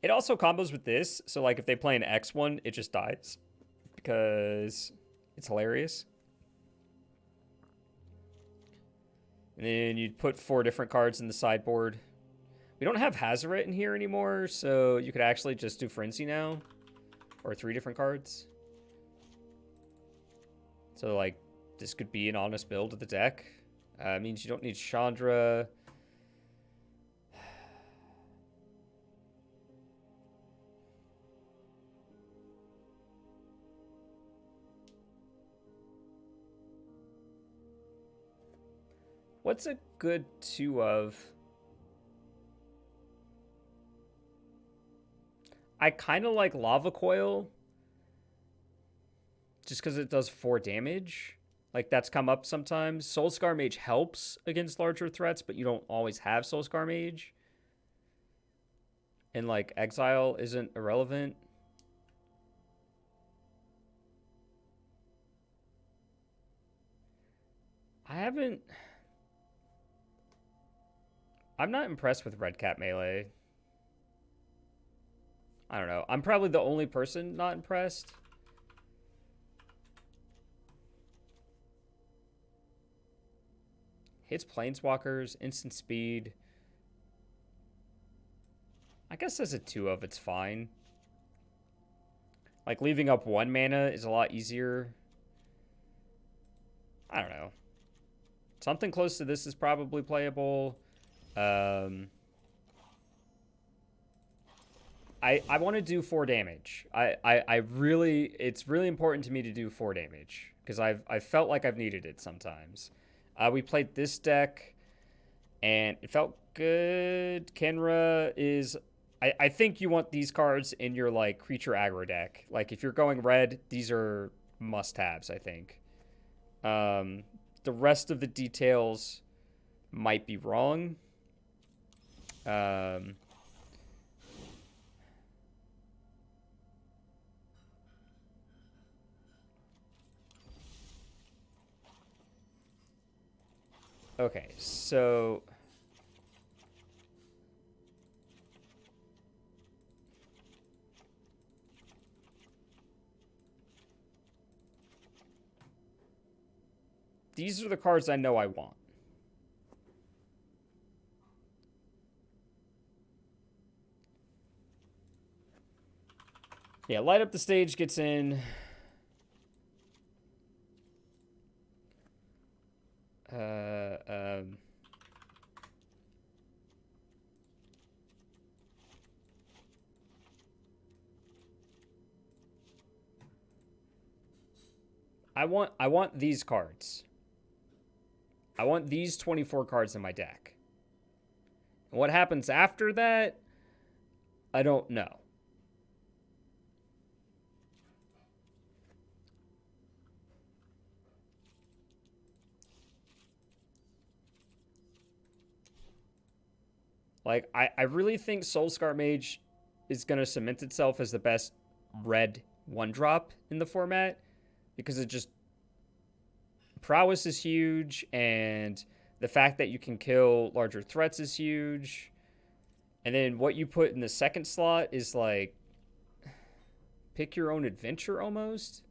It also combos with this, so like if they play an X one, it just dies. Because it's hilarious. And then you'd put 4 different cards in the sideboard. We don't have Hazoret in here anymore, so you could actually just do Frenzy now. Or 3 different cards. So, like, this could be an honest build of the deck. Means you don't need Chandra. What's a good 2 of? I kind of like Lava Coil. Just because it does 4 damage. Like, that's come up sometimes. Soulscar Mage helps against larger threats, but you don't always have Soulscar Mage. And, like, Exile isn't irrelevant. I'm not impressed with Red Cat Melee. I don't know. I'm probably the only person not impressed. Hits Planeswalkers, instant speed. I guess as a 2 of, it's fine. Like, leaving up 1 mana is a lot easier. I don't know. Something close to this is probably playable. I want to do 4 damage. It's really important to me to do 4 damage because I've felt like I've needed it sometimes. We played this deck and it felt good. Kenra is, I think you want these cards in your like creature aggro deck. Like if you're going red, these are must-haves, I think. The rest of the details might be wrong. Okay, so these are the cards I know I want. Yeah, Light Up the Stage gets in. I want these cards. I want these 24 cards in my deck. And what happens after that, I don't know. Like, I really think Soulscar Mage is going to cement itself as the best red one-drop in the format because it just... Prowess is huge, and the fact that you can kill larger threats is huge. And then what you put in the second slot is like... Pick your own adventure, almost.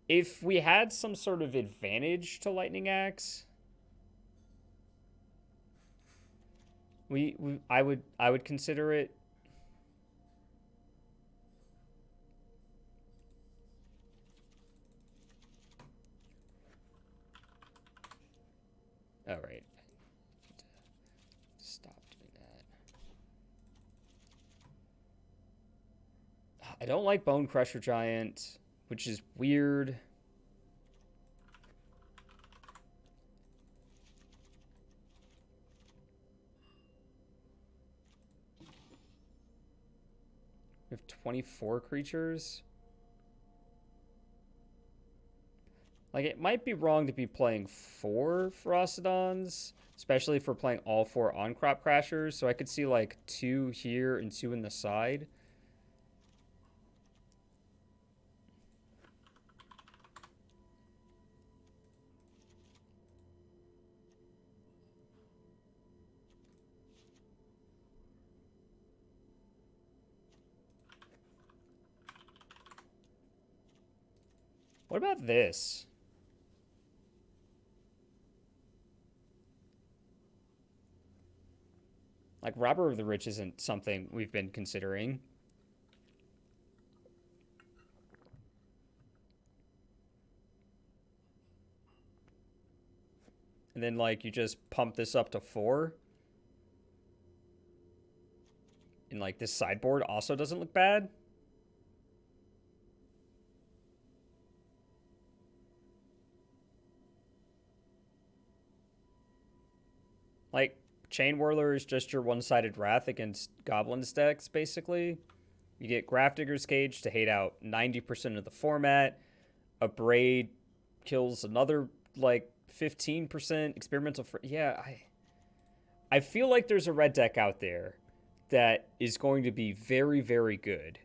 If we had some sort of advantage to Lightning Axe... I would consider it. All right. Stop doing that. I don't like Bone Crusher Giant, which is weird. We have 24 creatures. Like, it might be wrong to be playing 4 Ferocidons, especially if we're playing all 4 on-crop crashers. So I could see, like, 2 here and 2 in the side. What about this? Like, Robber of the Rich isn't something we've been considering. And then, like, you just pump this up to 4. And, like, this sideboard also doesn't look bad. Like, Chain Whirler is just your one-sided Wrath against Goblins decks, basically. You get Grafdigger's Cage to hate out 90% of the format. A Braid kills another, like, 15%. Experimental... Yeah, I feel like there's a red deck out there that is going to be very, very good.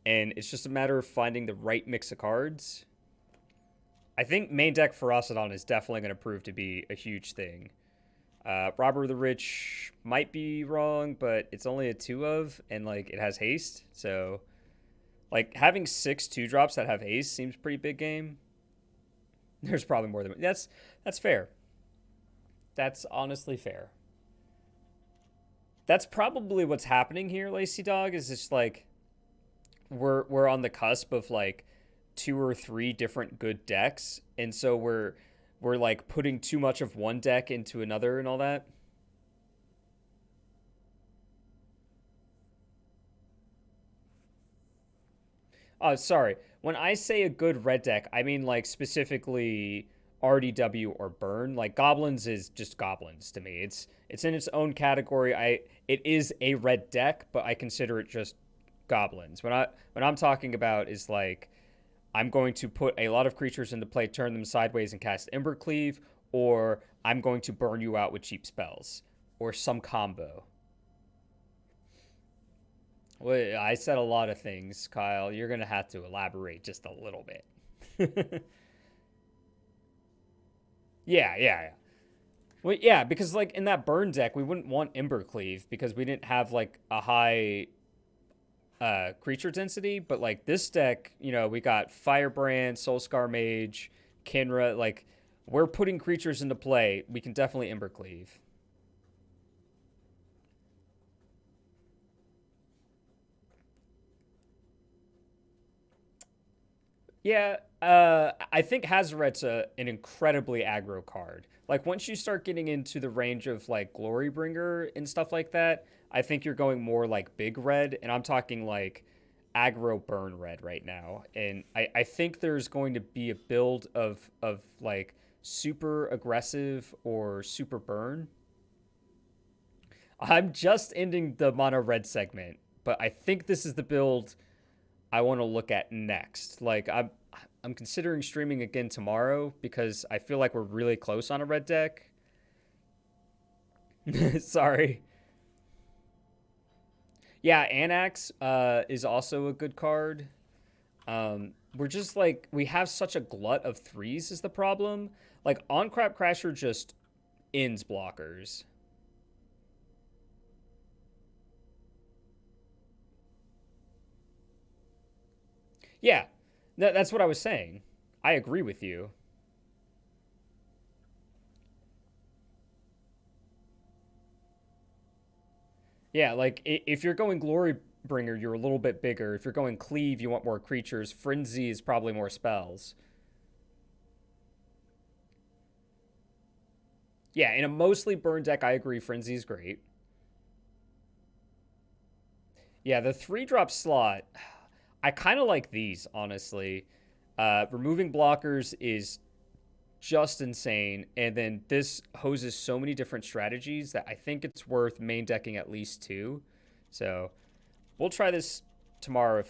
And it's just a matter of finding the right mix of cards. I think main deck Ferocidon is definitely going to prove to be a huge thing. Robber of the Rich might be wrong, but it's only a 2 of, and, like, it has haste. So, like, having 6 2-drops that have haste seems pretty big game. There's probably more than... That's fair. That's honestly fair. That's probably what's happening here, Lacy Dog, is just, like, we're on the cusp of, like, 2 or 3 different good decks, and so we're like putting too much of one deck into another and all that. Oh, sorry. When I say a good red deck, I mean, like, specifically RDW or burn. Like goblins is just goblins to me. It's in its own category. It is a red deck, but I consider it just goblins. When I'm talking about is like I'm going to put a lot of creatures into play, turn them sideways, and cast Embercleave, or I'm going to burn you out with cheap spells, or some combo. Well, I said a lot of things, Kyle. You're going to have to elaborate just a little bit. Yeah. Well, yeah, because like in that burn deck, we wouldn't want Embercleave because we didn't have like a high creature density, but like this deck, we got Firebrand, Soulscar Mage, Kinra, like we're putting creatures into play. We can definitely Embercleave. Yeah, I think Hazoret's an incredibly aggro card. Like once you start getting into the range of like Glorybringer and stuff like that, I think you're going more like big red, and I'm talking like aggro burn red right now. And I think there's going to be a build of like super aggressive or super burn. I'm just ending the mono red segment, but I think this is the build I want to look at next. Like I'm considering streaming again tomorrow because I feel like we're really close on a red deck. Sorry. Yeah, Anax is also a good card. We're just like we have such a glut of threes is the problem. Like on Crap Crasher just ends blockers. Yeah, that's what I was saying. I agree with you. Yeah, like if you're going Glorybringer, you're a little bit bigger. If you're going Cleave, you want more creatures. Frenzy is probably more spells. Yeah, in a mostly burn deck, I agree. Frenzy is great. Yeah, the 3-drop slot, I kind of like these, honestly. Removing blockers is just insane. And then this hoses so many different strategies that I think it's worth main decking at least two. So we'll try this tomorrow if